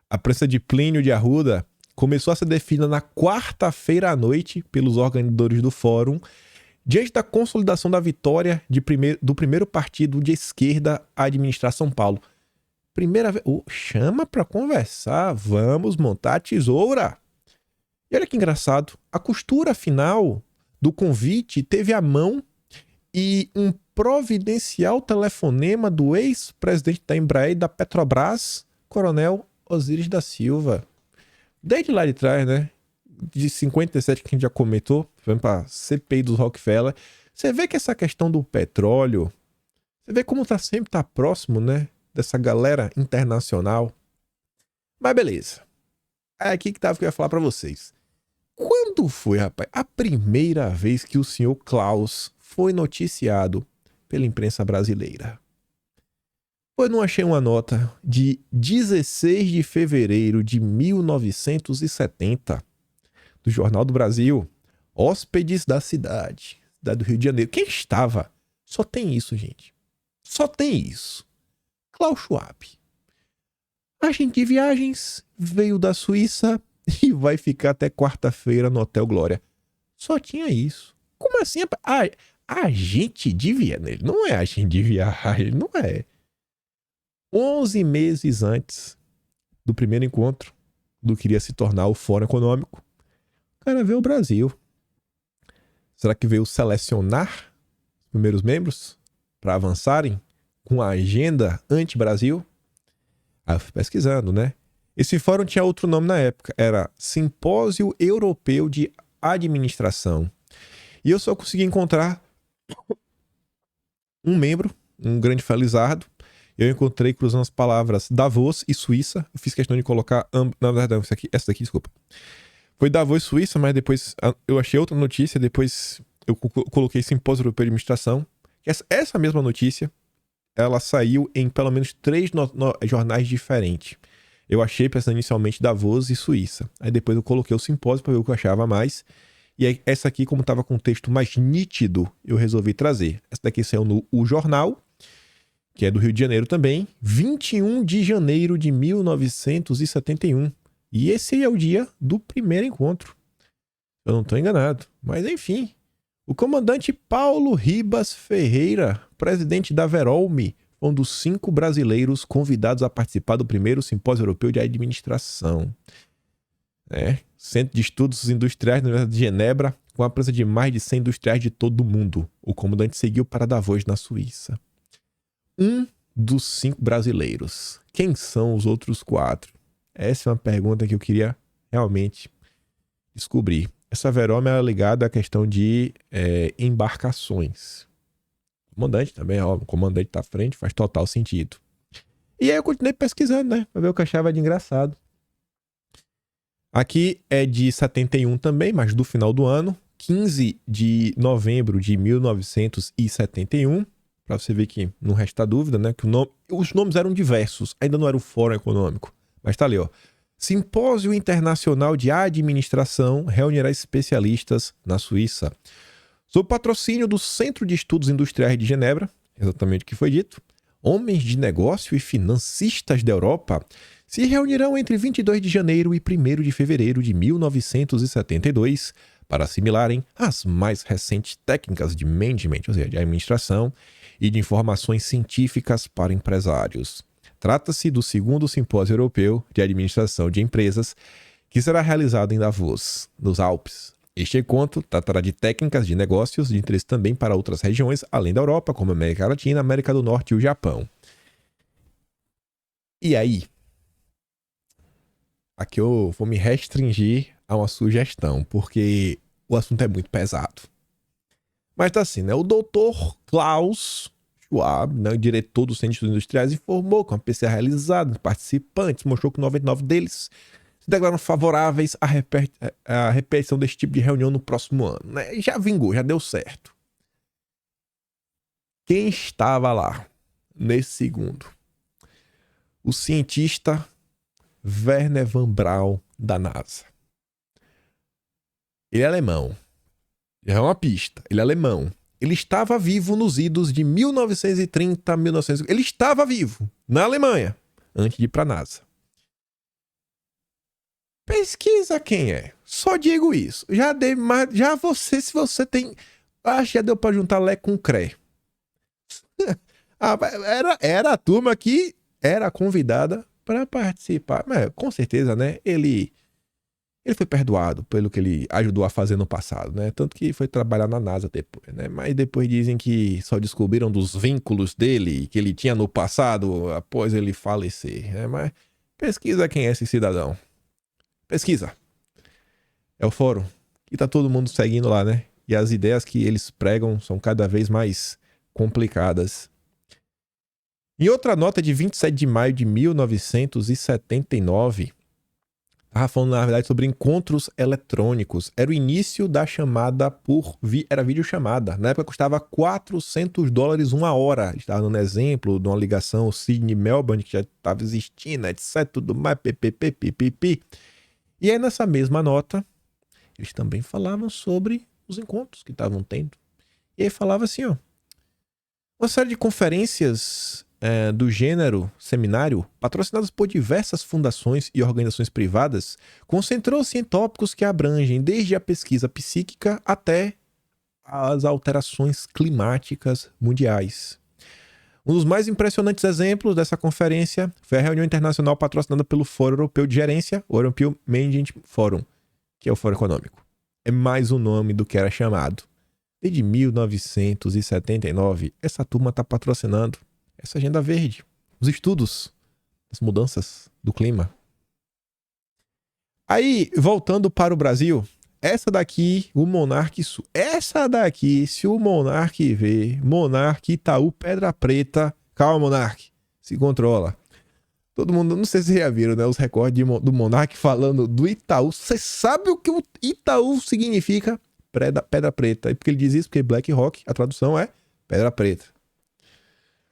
A presença de Plínio de Arruda começou a ser definida na quarta-feira à noite pelos organizadores do fórum, diante da consolidação da vitória do primeiro partido de esquerda a administrar São Paulo. Primeira vez... chama para conversar, vamos montar a tesoura. E olha que engraçado, a costura final do convite teve a mão e um providencial telefonema do ex-presidente da Embraer e da Petrobras, Coronel Osíris da Silva. Desde lá de trás, né? De 57 que a gente já comentou, vamos para CPI dos Rockefeller, você vê que essa questão do petróleo, você vê como sempre tá próximo, né, dessa galera internacional. Mas beleza. É aqui que eu ia falar para vocês. Quando foi, rapaz, a primeira vez que o senhor Klaus foi noticiado pela imprensa brasileira? Pois não achei uma nota de 16 de fevereiro de 1970 do Jornal do Brasil, hóspedes da cidade do Rio de Janeiro. Quem estava? Só tem isso, gente. Só tem isso. Klaus Schwab. Agente de viagens, veio da Suíça e vai ficar até quarta-feira no Hotel Glória. Só tinha isso. Como assim? Agente de viagem? Ele não é agente de viagem, ele não é. 11 meses antes do primeiro encontro do que iria se tornar o Fórum Econômico, o cara veio ao Brasil. Será que veio selecionar os primeiros membros para avançarem com a agenda anti-Brasil? Aí eu fui pesquisando, né? Esse fórum tinha outro nome na época. Era Simpósio Europeu de Administração. E eu só consegui encontrar um membro, um grande felizardo. Eu encontrei cruzando as palavras Davos e Suíça. Eu fiz questão de colocar... Na verdade, essa daqui, desculpa. Foi Davos, Suíça, mas depois eu achei outra notícia, depois eu coloquei Simpósio Europeu de Administração. Essa mesma notícia, ela saiu em pelo menos 3 jornais diferentes. Eu achei, pensando inicialmente, Davos e Suíça. Aí depois eu coloquei o Simpósio para ver o que eu achava mais. E aí, essa aqui, como estava com um texto mais nítido, eu resolvi trazer. Essa daqui saiu no O Jornal, que é do Rio de Janeiro também, 21 de janeiro de 1971. E esse é o dia do primeiro encontro. Eu não estou enganado. Mas enfim, o comandante Paulo Ribas Ferreira, presidente da Verolme, foi um dos 5 brasileiros convidados a participar do primeiro Simpósio Europeu de Administração. Centro de Estudos Industriais da Universidade de Genebra, com a presença de mais de 100 industriais de todo o mundo. O comandante seguiu para Davos, na Suíça. Um dos 5 brasileiros. Quem são os outros 4? Essa é uma pergunta que eu queria realmente descobrir. Essa Verolme era ligada à questão de embarcações. O comandante também, ó, o comandante está à frente, faz total sentido. E aí eu continuei pesquisando, né? Pra ver o que eu achava de engraçado. Aqui é de 71 também, mas do final do ano. 15 de novembro de 1971. Para você ver que não resta dúvida, né? Que os nomes eram diversos. Ainda não era o Fórum Econômico. Mas tá ali, ó. Simpósio Internacional de Administração reunirá especialistas na Suíça. Sob patrocínio do Centro de Estudos Industriais de Genebra, exatamente o que foi dito, homens de negócio e financistas da Europa se reunirão entre 22 de janeiro e 1º de fevereiro de 1972 para assimilarem as mais recentes técnicas de management, ou seja, de administração e de informações científicas para empresários. Trata-se do 2º Simpósio Europeu de Administração de Empresas, que será realizado em Davos, nos Alpes. Este encontro tratará de técnicas de negócios de interesse também para outras regiões, além da Europa, como a América Latina, América do Norte e o Japão. E aí? Aqui eu vou me restringir a uma sugestão, porque o assunto é muito pesado. Mas tá assim, né? O doutor Klaus Schwab, né, o diretor do Centro de Estudos Industriais, informou que uma pesquisa realizada, participantes, mostrou que 99 deles se declaram favoráveis à repetição desse tipo de reunião no próximo ano. Né? Já vingou, já deu certo. Quem estava lá nesse segundo? O cientista Wernher von Braun, da NASA. Ele é alemão. Já é uma pista. Ele é alemão. Ele estava vivo nos idos de 1930 a 1950. Ele estava vivo na Alemanha antes de ir para a NASA. Pesquisa quem é. Só digo isso. Já dei, mas já você, se você tem, acho que já deu para juntar Lé com Cré. Era a turma que era convidada para participar. Mas, com certeza, né? Ele foi perdoado pelo que ele ajudou a fazer no passado, né? Tanto que foi trabalhar na NASA depois, né? Mas depois dizem que só descobriram dos vínculos dele que ele tinha no passado após ele falecer, né? Mas pesquisa quem é esse cidadão. Pesquisa. É o fórum. E tá todo mundo seguindo lá, né? E as ideias que eles pregam são cada vez mais complicadas. Em outra nota de 27 de maio de 1979... Estava falando, na verdade, sobre encontros eletrônicos. Era o início da chamada era videochamada. Na época custava $400 uma hora. Estava dando exemplo de uma ligação Sydney-Melbourne, que já estava existindo, etc. Tudo mais, pipipi. E aí, nessa mesma nota, eles também falavam sobre os encontros que estavam tendo. E aí falava assim, ó. Uma série de conferências do gênero seminário, patrocinadas por diversas fundações e organizações privadas, concentrou-se em tópicos que abrangem desde a pesquisa psíquica até as alterações climáticas mundiais. Um dos mais impressionantes exemplos dessa conferência foi a reunião internacional patrocinada pelo Fórum Europeu de Gerência, o European Management Forum, que é o Fórum Econômico. É mais um nome do que era chamado. Desde 1979, essa turma está patrocinando essa agenda verde, os estudos das mudanças do clima. Aí, voltando para o Brasil, essa daqui, o Monark, essa daqui, se o Monark ver, Monark, Itaú, Pedra Preta, calma, Monark, se controla. Todo mundo, não sei se vocês já viram, né, os recordes do Monark falando do Itaú. Você sabe o que o Itaú significa? Pedra Preta. E por que ele diz isso? Porque BlackRock, a tradução é Pedra Preta.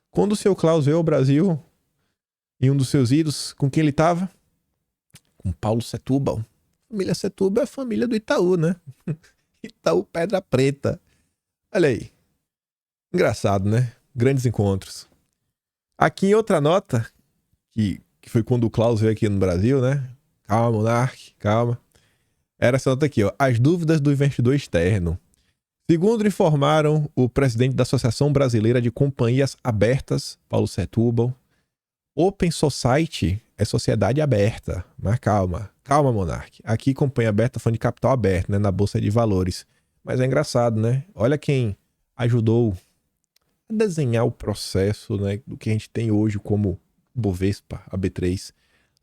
Quando o seu Klaus veio ao Brasil, em um dos seus idos, com quem ele estava? Com Paulo Setúbal. A família Setúbal é a família do Itaú, né? Itaú Pedra Preta. Olha aí. Engraçado, né? Grandes encontros. Aqui em outra nota, que foi quando o Klaus veio aqui no Brasil, né? Calma, Monark, calma. Era essa nota aqui, ó. As dúvidas do investidor externo. Segundo informaram o presidente da Associação Brasileira de Companhias Abertas, Paulo Setúbal, Open Society é sociedade aberta. Mas calma, calma, Monark. Aqui, companhia aberta, fundo de capital aberto, né? Na Bolsa de Valores. Mas é engraçado, né? Olha quem ajudou a desenhar o processo, né? Do que a gente tem hoje como Bovespa, a B3.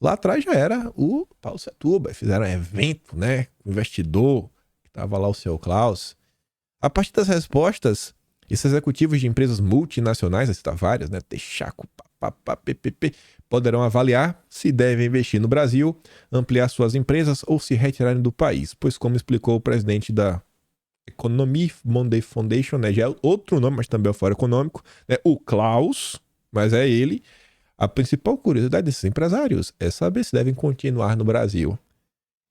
Lá atrás já era o Paulo Setúbal. Fizeram um evento, né? O investidor, que estava lá o seu Klaus. A partir das respostas, esses executivos de empresas multinacionais, a citar várias, né? Texaco, PPP, poderão avaliar se devem investir no Brasil, ampliar suas empresas ou se retirarem do país. Pois, como explicou o presidente da Economy Monday Foundation, né? Já é outro nome, mas também é o Fórum Econômico, né? O Klaus, mas é ele. A principal curiosidade desses empresários é saber se devem continuar no Brasil.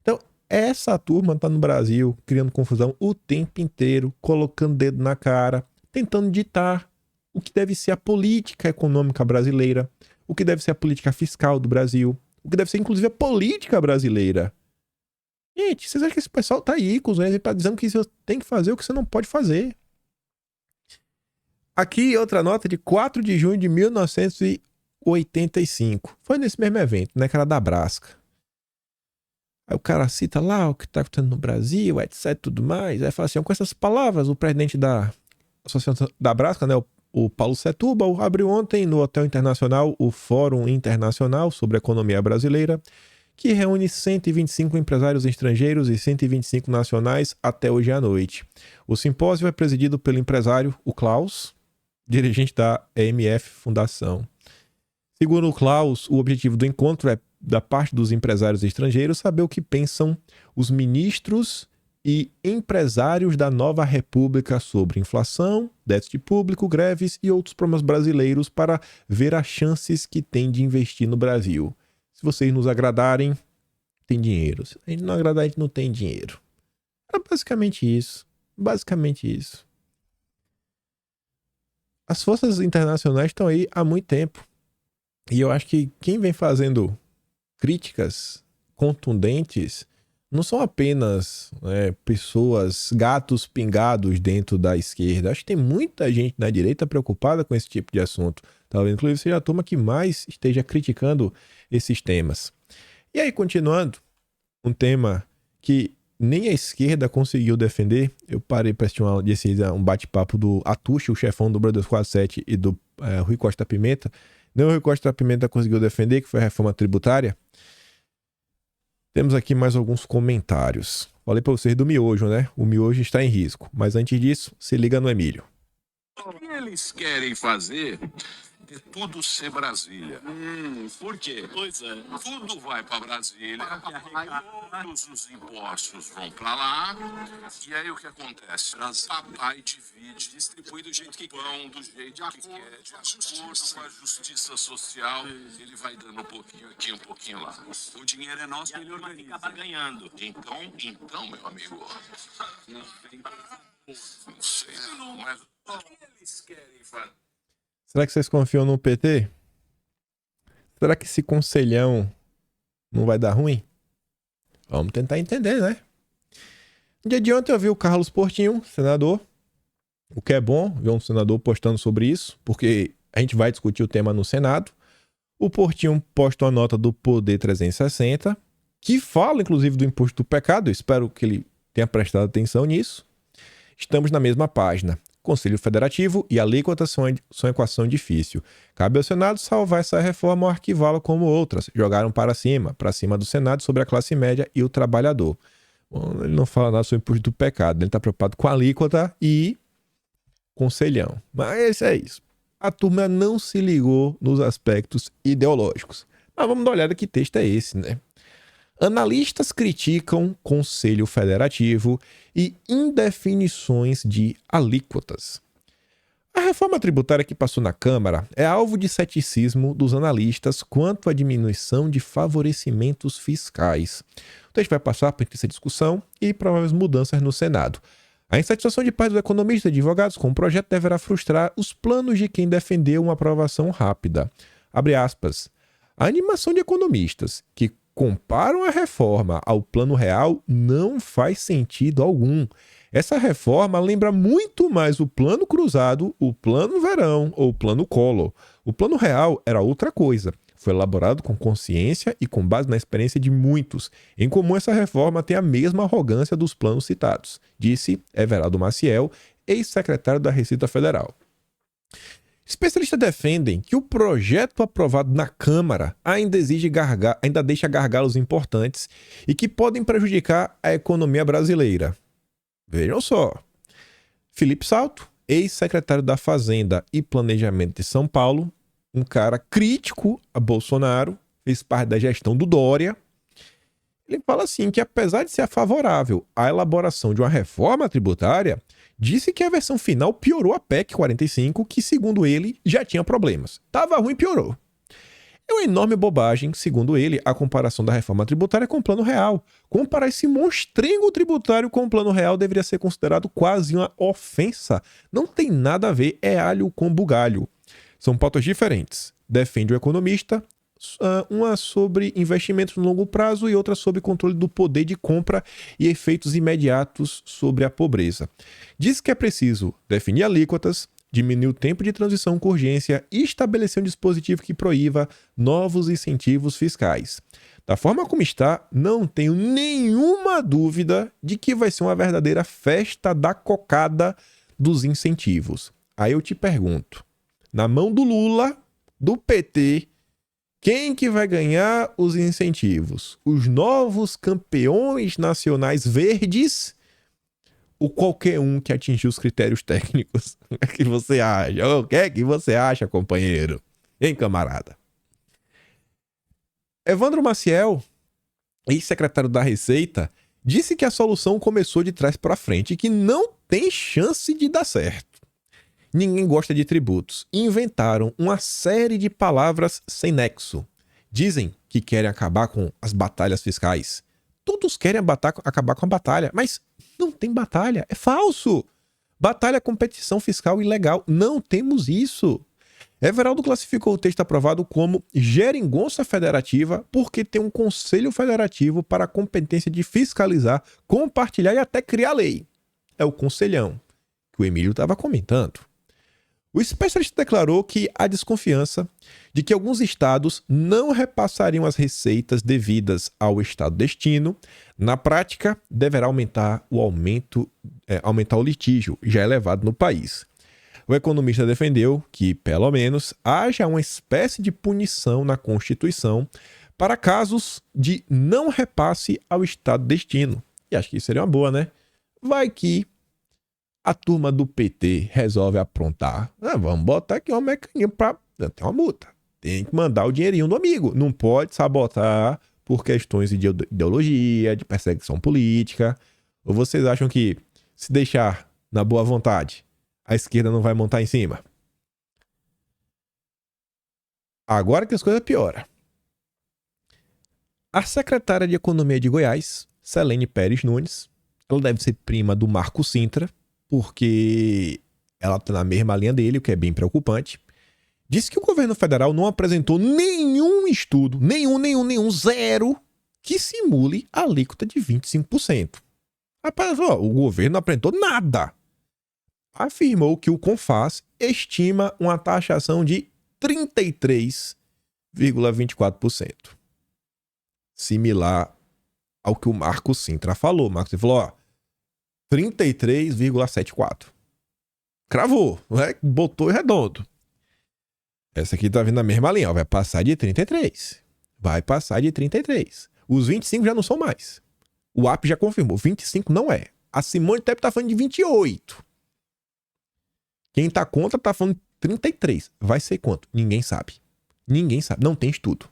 Então, essa turma está no Brasil, criando confusão o tempo inteiro, colocando dedo na cara, tentando ditar o que deve ser a política econômica brasileira, o que deve ser a política fiscal do Brasil, o que deve ser, inclusive, a política brasileira. Gente, vocês acham que esse pessoal tá aí com os olhos e tá dizendo que você tem que fazer o que você não pode fazer? Aqui, outra nota de 4 de junho de 1985. Foi nesse mesmo evento, né? Que era da Brasca. Aí o cara cita lá o que tá acontecendo no Brasil, etc, tudo mais. Aí fala assim, com essas palavras, o presidente da Associação da Brasca, né? O Paulo Setúbal, abriu ontem no Hotel Internacional o Fórum Internacional sobre a Economia Brasileira, que reúne 125 empresários estrangeiros e 125 nacionais até hoje à noite. O simpósio é presidido pelo empresário, o Klaus, dirigente da EMF Fundação. Segundo o Klaus, o objetivo do encontro é, da parte dos empresários estrangeiros, saber o que pensam os ministros e empresários da nova república sobre inflação, déficit público, greves e outros problemas brasileiros para ver as chances que tem de investir no Brasil. Se vocês nos agradarem, tem dinheiro. Se a gente não agradar, a gente não tem dinheiro. Era basicamente isso. Basicamente isso. As forças internacionais estão aí há muito tempo. E eu acho que quem vem fazendo críticas contundentes não são apenas pessoas, gatos pingados dentro da esquerda. Acho que tem muita gente na direita preocupada com esse tipo de assunto. Talvez, inclusive, seja a turma que mais esteja criticando esses temas. E aí, continuando, um tema que nem a esquerda conseguiu defender. Eu parei para assistir um bate-papo do Atushi, o chefão do Brothers 47, e do Rui Costa Pimenta. Nem o Rui Costa Pimenta conseguiu defender, que foi a reforma tributária. Temos aqui mais alguns comentários. Falei para vocês do miojo, né? O miojo está em risco. Mas antes disso, se liga no Emílio. O que eles querem fazer é tudo ser Brasília. Por quê? Pois é. Tudo vai para Brasília, todos os impostos vão para lá, e aí o que acontece? Papai divide, Distribui do jeito que pão do jeito que quer, de acordo com a justiça social, ele vai dando um pouquinho aqui, um pouquinho lá. o dinheiro é nosso, ele organiza. Acaba ganhando. Então, meu amigo, não sei, mas o que eles querem fazer? Será que vocês confiam no PT? Será que esse conselhão não vai dar ruim? Vamos tentar entender, né? No dia de ontem eu vi o Carlos Portinho, senador. O que é bom ver um senador postando sobre isso, porque a gente vai discutir o tema no Senado. O Portinho posta uma nota do Poder 360, que fala, inclusive, do imposto do pecado. Eu espero que ele tenha prestado atenção nisso. Estamos na mesma página. Conselho Federativo e alíquotas são equação difícil. Cabe ao Senado salvar essa reforma ou arquivá-la como outras. Jogaram para cima do Senado sobre a classe média e o trabalhador. Bom, ele não fala nada sobre o imposto do pecado. Ele está preocupado com a alíquota e conselhão. Mas é isso. A turma não se ligou nos aspectos ideológicos. Mas vamos dar uma olhada que texto é esse, né? Analistas criticam Conselho Federativo e indefinições de alíquotas. A reforma tributária que passou na Câmara é alvo de ceticismo dos analistas quanto à diminuição de favorecimentos fiscais. O texto vai passar por essa discussão e prováveis mudanças no Senado. A insatisfação de parte dos economistas e advogados com o projeto deverá frustrar os planos de quem defendeu uma aprovação rápida. Abre aspas. A animação de economistas que comparam a reforma ao plano real não faz sentido algum. Essa reforma lembra muito mais o plano cruzado, o plano verão ou o plano Collor. O plano real era outra coisa. Foi elaborado com consciência e com base na experiência de muitos. Em comum, essa reforma tem a mesma arrogância dos planos citados, disse Everaldo Maciel, ex-secretário da Receita Federal. Especialistas defendem que o projeto aprovado na Câmara ainda deixa gargalos importantes e que podem prejudicar a economia brasileira. Vejam só. Felipe Salto, ex-secretário da Fazenda e Planejamento de São Paulo, um cara crítico a Bolsonaro, fez parte da gestão do Dória. Ele fala assim que apesar de ser favorável à elaboração de uma reforma tributária, disse que a versão final piorou a PEC 45, que segundo ele já tinha problemas. Tava ruim, piorou. É uma enorme bobagem, segundo ele, a comparação da reforma tributária com o plano real. Comparar esse monstrengo tributário com o plano real deveria ser considerado quase uma ofensa. Não tem nada a ver, é alho com bugalho. São pautas diferentes. Defende o economista, uma sobre investimentos no longo prazo e outra sobre controle do poder de compra e efeitos imediatos sobre a pobreza. Diz que é preciso definir alíquotas, diminuir o tempo de transição com urgência e estabelecer um dispositivo que proíba novos incentivos fiscais. Da forma como está, não tenho nenhuma dúvida de que vai ser uma verdadeira festa da cocada dos incentivos. Aí eu te pergunto, na mão do Lula, do PT, quem que vai ganhar os incentivos? Os novos campeões nacionais verdes ou qualquer um que atingiu os critérios técnicos? O que é que você acha? O que é que você acha, companheiro? Hein, camarada? Evandro Maciel, ex-secretário da Receita, disse que a solução começou de trás para frente e que não tem chance de dar certo. Ninguém gosta de tributos. Inventaram uma série de palavras sem nexo. Dizem que querem acabar com as batalhas fiscais. Todos querem acabar com a batalha, mas não tem batalha. É falso. Batalha é competição fiscal ilegal. Não temos isso. Everaldo classificou o texto aprovado como geringonça federativa porque tem um conselho federativo para a competência de fiscalizar, compartilhar e até criar lei. É o conselhão que o Emílio estava comentando. O especialista declarou que há desconfiança de que alguns estados não repassariam as receitas devidas ao estado destino. Na prática, deverá aumentar o litígio já elevado no país. O economista defendeu que, pelo menos, haja uma espécie de punição na Constituição para casos de não repasse ao estado destino. E acho que isso seria uma boa, né? Vai que a turma do PT resolve aprontar. Vamos botar aqui um mecanismo para... Tem uma multa. Tem que mandar o dinheirinho do amigo. Não pode sabotar por questões de ideologia, de perseguição política. Ou vocês acham que se deixar na boa vontade, a esquerda não vai montar em cima? Agora que as coisas pioram. A secretária de Economia de Goiás, Selene Pérez Nunes, ela deve ser prima do Marco Sintra, porque ela está na mesma linha dele, o que é bem preocupante. Disse que o governo federal não apresentou nenhum estudo, zero, que simule a alíquota de 25%. Rapaz, o governo não apresentou nada. Afirmou que o CONFAS estima uma taxação de 33,24%. Similar ao que o Marco Sintra falou. O Marco Sintra falou, 33,74. Cravou, né? Botou redondo. Essa aqui tá vindo na mesma linha, vai passar de 33. Vai passar de 33. Os 25 já não são mais. O AP já confirmou, 25 não é. A Simone Tebet tá falando de 28. Quem tá contra tá falando de 33. Vai ser quanto? Ninguém sabe. Ninguém sabe, não tem estudo.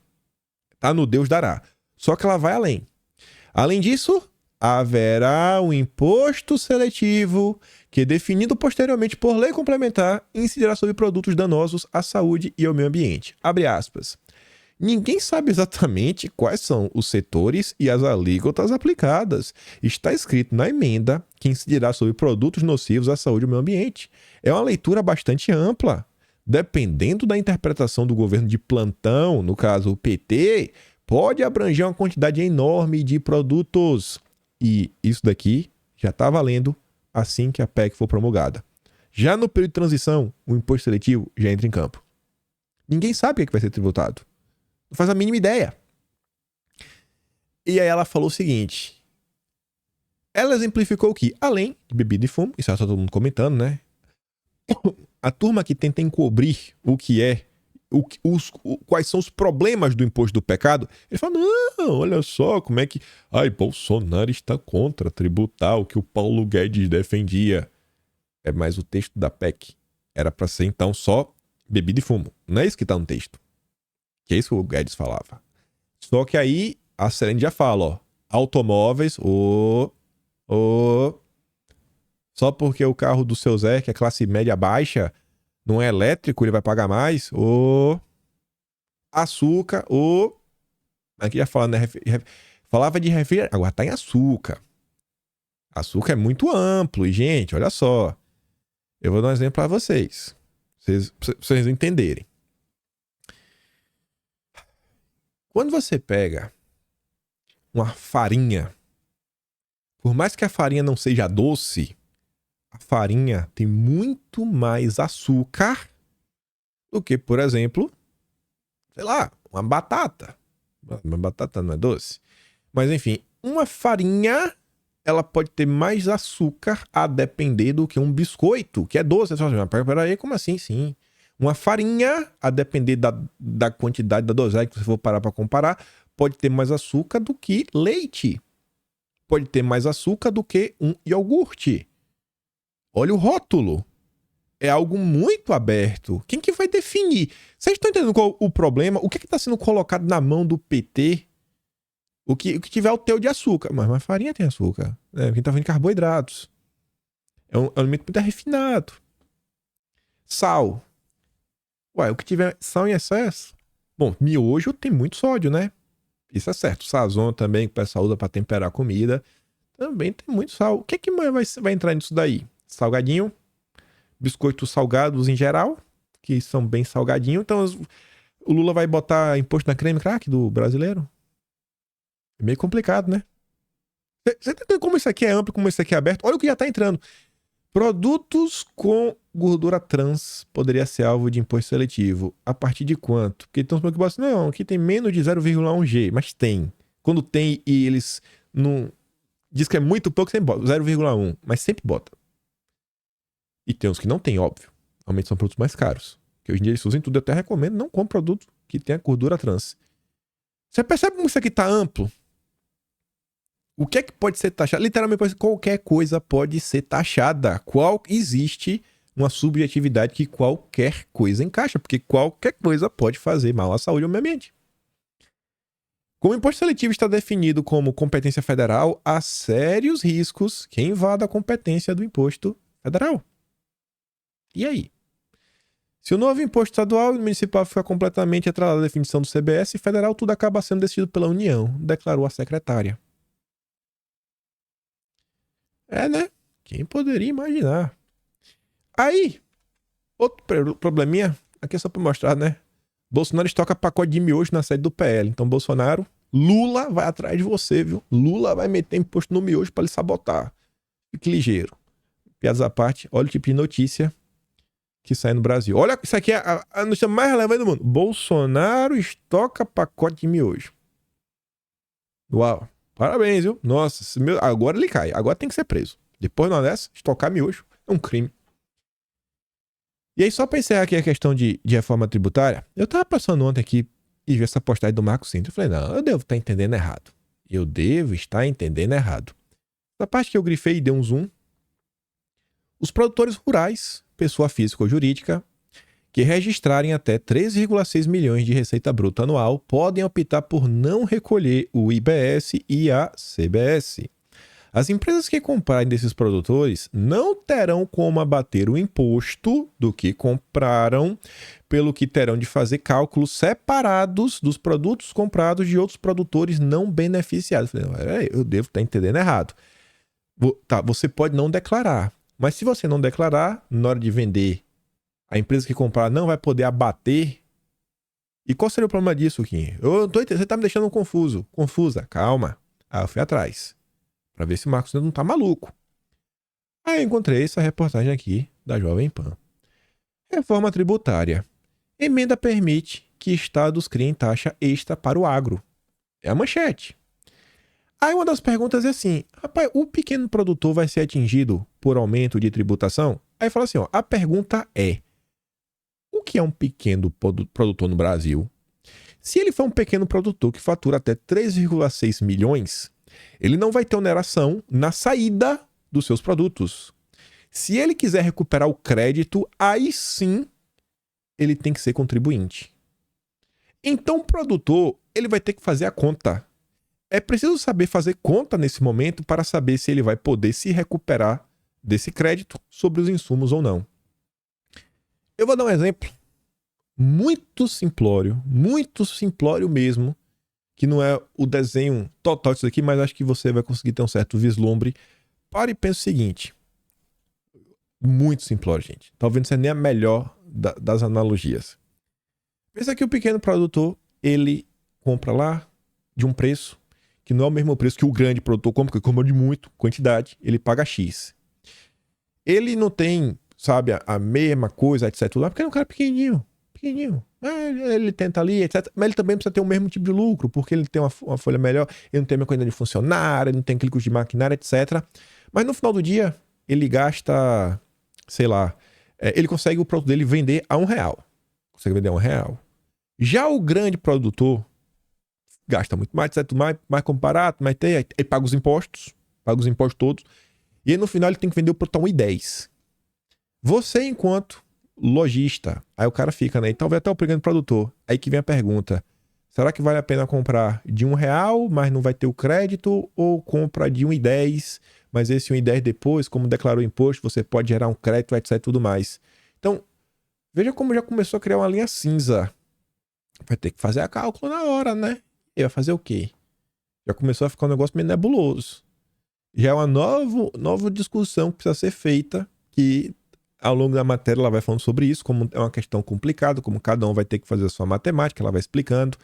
Tá no Deus dará. Só que ela vai além. Além disso, haverá um imposto seletivo que, definido posteriormente por lei complementar, incidirá sobre produtos danosos à saúde e ao meio ambiente. Abre aspas. Ninguém sabe exatamente quais são os setores e as alíquotas aplicadas. Está escrito na emenda que incidirá sobre produtos nocivos à saúde e ao meio ambiente. É uma leitura bastante ampla. Dependendo da interpretação do governo de plantão, no caso o PT, pode abranger uma quantidade enorme de produtos. E isso daqui já está valendo assim que a PEC for promulgada. Já no período de transição, o imposto seletivo já entra em campo. Ninguém sabe o que vai ser tributado. Não faz a mínima ideia. E aí ela falou o seguinte. Ela exemplificou que, além de bebida e fumo, isso já está todo mundo comentando, né? A turma que tenta encobrir o que é, quais são os problemas do imposto do pecado, ele fala, não, olha só como é que... Ai, Bolsonaro está contra tributar o que o Paulo Guedes defendia. É mais o texto da PEC. Era para ser, então, só bebida e fumo. Não é isso que está no texto. Que é isso que o Guedes falava. Só que aí a Serene já fala, ó. Automóveis, só porque o carro do seu Zé, que é classe média baixa, não é elétrico, ele vai pagar mais. Açúcar, aqui já falando, né? Falava de refrigerante, agora tá em açúcar. Açúcar é muito amplo. E, gente, olha só. Eu vou dar um exemplo para vocês. Pra vocês entenderem. Quando você pega uma farinha, por mais que a farinha não seja doce, a farinha tem muito mais açúcar do que, por exemplo, sei lá, uma batata. Uma batata não é doce. Mas, enfim, uma farinha, ela pode ter mais açúcar a depender do que um biscoito, que é doce. Você fala, mas peraí, como assim? Sim. Uma farinha, a depender da quantidade da dosagem que você for parar para comparar, pode ter mais açúcar do que leite. Pode ter mais açúcar do que um iogurte. Olha o rótulo. É algo muito aberto. Quem que vai definir? Vocês estão entendendo qual o problema? O que está sendo colocado na mão do PT? O que tiver o teu de açúcar. Mas farinha tem açúcar. Quem está falando de carboidratos. É um alimento muito refinado. Sal. Ué, o que tiver sal em excesso? Bom, miojo tem muito sódio, né? Isso é certo. Sazon também, que o pessoal usa para temperar a comida. Também tem muito sal. O que é que vai entrar nisso daí? Salgadinho. Biscoitos salgados em geral, que são bem salgadinhos. Então, o Lula vai botar imposto na creme crack do brasileiro? É meio complicado, né? Você tá entendendo como isso aqui é amplo, como isso aqui é aberto? Olha o que já tá entrando. Produtos com gordura trans poderia ser alvo de imposto seletivo. A partir de quanto? Porque estão se preocupando assim, não, aqui tem menos de 0,1 G, mas tem. Quando tem e eles não... Diz que é muito pouco, sempre bota 0,1, mas sempre bota. E tem uns que não tem, óbvio. Realmente são produtos mais caros. Que hoje em dia eles usam tudo. Eu até recomendo, não compre produto que tenha gordura trans. Você percebe como isso aqui tá amplo? O que é que pode ser taxado? Literalmente, qualquer coisa pode ser taxada. Existe uma subjetividade que qualquer coisa encaixa, porque qualquer coisa pode fazer mal à saúde ou ao meio ambiente. Como o imposto seletivo está definido como competência federal, há sérios riscos que invada a competência do imposto federal. E aí? Se o novo imposto estadual e municipal ficar completamente atrelado à definição do CBS federal, tudo acaba sendo decidido pela União, declarou a secretária. É, né? Quem poderia imaginar? Aí, outro probleminha, aqui é só para mostrar, né? Bolsonaro estoca pacote de miojo na sede do PL. Então, Lula vai atrás de você, viu? Lula vai meter imposto no miojo para lhe sabotar. Fique ligeiro. Piadas à parte, olha o tipo de notícia que sai no Brasil. Olha, isso aqui é a notícia mais relevante do mundo. Bolsonaro estoca pacote de miojo. Uau. Parabéns, viu? Nossa, agora ele cai. Agora tem que ser preso. Depois de uma dessa, estocar miojo é um crime. E aí, só pra encerrar aqui a questão de reforma tributária, eu tava passando ontem aqui e vi essa postagem do Marco Cinto. Eu falei, não, eu devo estar entendendo errado. Eu devo estar entendendo errado. Na parte que eu grifei e dei um zoom, os produtores rurais, pessoa física ou jurídica, que registrarem até 3,6 milhões de receita bruta anual, podem optar por não recolher o IBS e a CBS. As empresas que comprarem desses produtores não terão como abater o imposto do que compraram, pelo que terão de fazer cálculos separados dos produtos comprados de outros produtores não beneficiados. Eu devo estar entendendo errado. Tá, você pode não declarar, mas se você não declarar, na hora de vender, a empresa que comprar não vai poder abater. E qual seria o problema disso, Kim? Eu não tô entendendo, você tá me deixando confusa. Calma. Aí eu fui atrás, para ver se o Marcos não tá maluco. Aí eu encontrei essa reportagem aqui da Jovem Pan. Reforma tributária. Emenda permite que estados criem taxa extra para o agro. É a manchete. Aí uma das perguntas é assim, rapaz, o pequeno produtor vai ser atingido por aumento de tributação? Aí fala assim, ó, a pergunta é, o que é um pequeno produtor no Brasil? Se ele for um pequeno produtor que fatura até 3,6 milhões, ele não vai ter oneração na saída dos seus produtos. Se ele quiser recuperar o crédito, aí sim ele tem que ser contribuinte. Então o produtor, ele vai ter que fazer a conta. É preciso saber fazer conta nesse momento para saber se ele vai poder se recuperar desse crédito sobre os insumos ou não. Eu vou dar um exemplo muito simplório mesmo, que não é o desenho total disso aqui, mas acho que você vai conseguir ter um certo vislumbre. Pare e pense o seguinte. Muito simplório, gente. Talvez não seja nem a melhor das analogias. Pensa que o pequeno produtor, ele compra lá de um preço que não é o mesmo preço que o grande produtor compra, porque compra de muito, quantidade, ele paga X. Ele não tem, sabe, a mesma coisa, etc. Porque ele é um cara pequenininho. Ele tenta ali, etc. Mas ele também precisa ter o mesmo tipo de lucro, porque ele tem uma folha melhor, ele não tem a mesma quantidade de funcionário, ele não tem aquele custo de maquinário, etc. Mas no final do dia, ele gasta, sei lá, ele consegue o produto dele vender a R$1. Consegue vender a R$1. Já o grande produtor gasta muito mais, etc. Mais comparado, mas aí paga os impostos todos. E aí no final ele tem que vender o produto a R$1,10. Você, enquanto lojista, aí o cara fica, né? E talvez até o pequeno produtor. Aí que vem a pergunta: será que vale a pena comprar de R$1, mas não vai ter o crédito? Ou compra de R$1,10, mas esse R$1,10 depois, como declarou o imposto, você pode gerar um crédito, etc. e tudo mais. Então, veja como já começou a criar uma linha cinza. Vai ter que fazer a cálculo na hora, né? E vai fazer o quê? Já começou a ficar um negócio meio nebuloso. Já é uma nova discussão que precisa ser feita, que ao longo da matéria ela vai falando sobre isso, como é uma questão complicada, como cada um vai ter que fazer a sua matemática, ela vai explicando,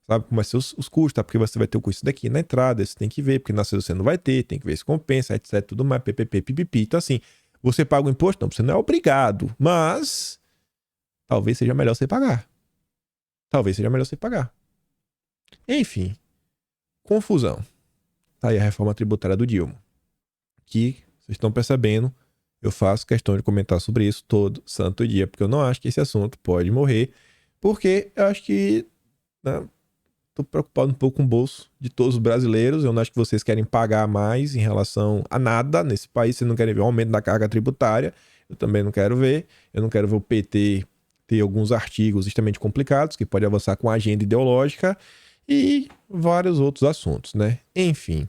sabe, como vai ser os custos, tá? Porque você vai ter o custo daqui na entrada, você tem que ver, porque na saída você não vai ter, tem que ver se compensa, etc, tudo mais, pipipi. Então assim, você paga o imposto? Não, você não é obrigado, mas talvez seja melhor você pagar. Enfim, confusão. Tá aí a reforma tributária do Dilma, que vocês estão percebendo, eu faço questão de comentar sobre isso todo santo dia, porque eu não acho que esse assunto pode morrer, porque eu acho que, né, tô preocupado um pouco com o bolso de todos os brasileiros. Eu não acho que vocês querem pagar mais em relação a nada nesse país, vocês não querem ver um aumento da carga tributária, eu também não quero ver. Eu não quero ver o PT ter alguns artigos extremamente complicados, que pode avançar com a agenda ideológica e vários outros assuntos, né? Enfim,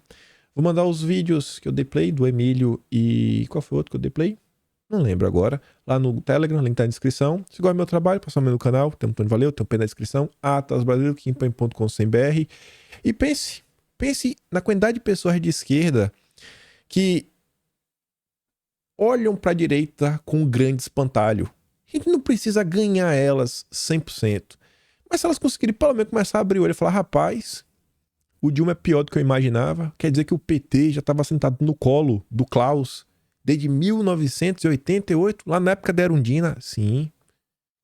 vou mandar os vídeos que eu dei play do Emílio e... qual foi o outro que eu dei play? Não lembro agora. Lá no Telegram, link tá na descrição. Se gosta do meu trabalho, passa o meu no canal. Tem um botão de valeu, tem um pé na descrição. atasbrasileiro.com.br. E pense na quantidade de pessoas de esquerda que olham para a direita com um grande espantalho. A gente não precisa ganhar elas 100%. Mas se elas conseguirem pelo menos começar a abrir o olho e falar, rapaz, o Dilma é pior do que eu imaginava. Quer dizer que o PT já estava sentado no colo do Klaus desde 1988, lá na época da Erundina, sim.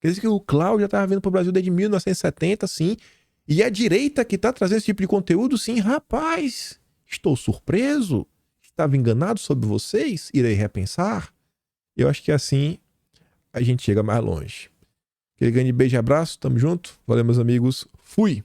Quer dizer que o Klaus já estava vindo para o Brasil desde 1970, sim. E é a direita que está trazendo esse tipo de conteúdo, sim. Rapaz, estou surpreso. Estava enganado sobre vocês? Irei repensar. Eu acho que assim a gente chega mais longe. Aquele grande beijo e abraço, tamo junto. Valeu, meus amigos. Fui!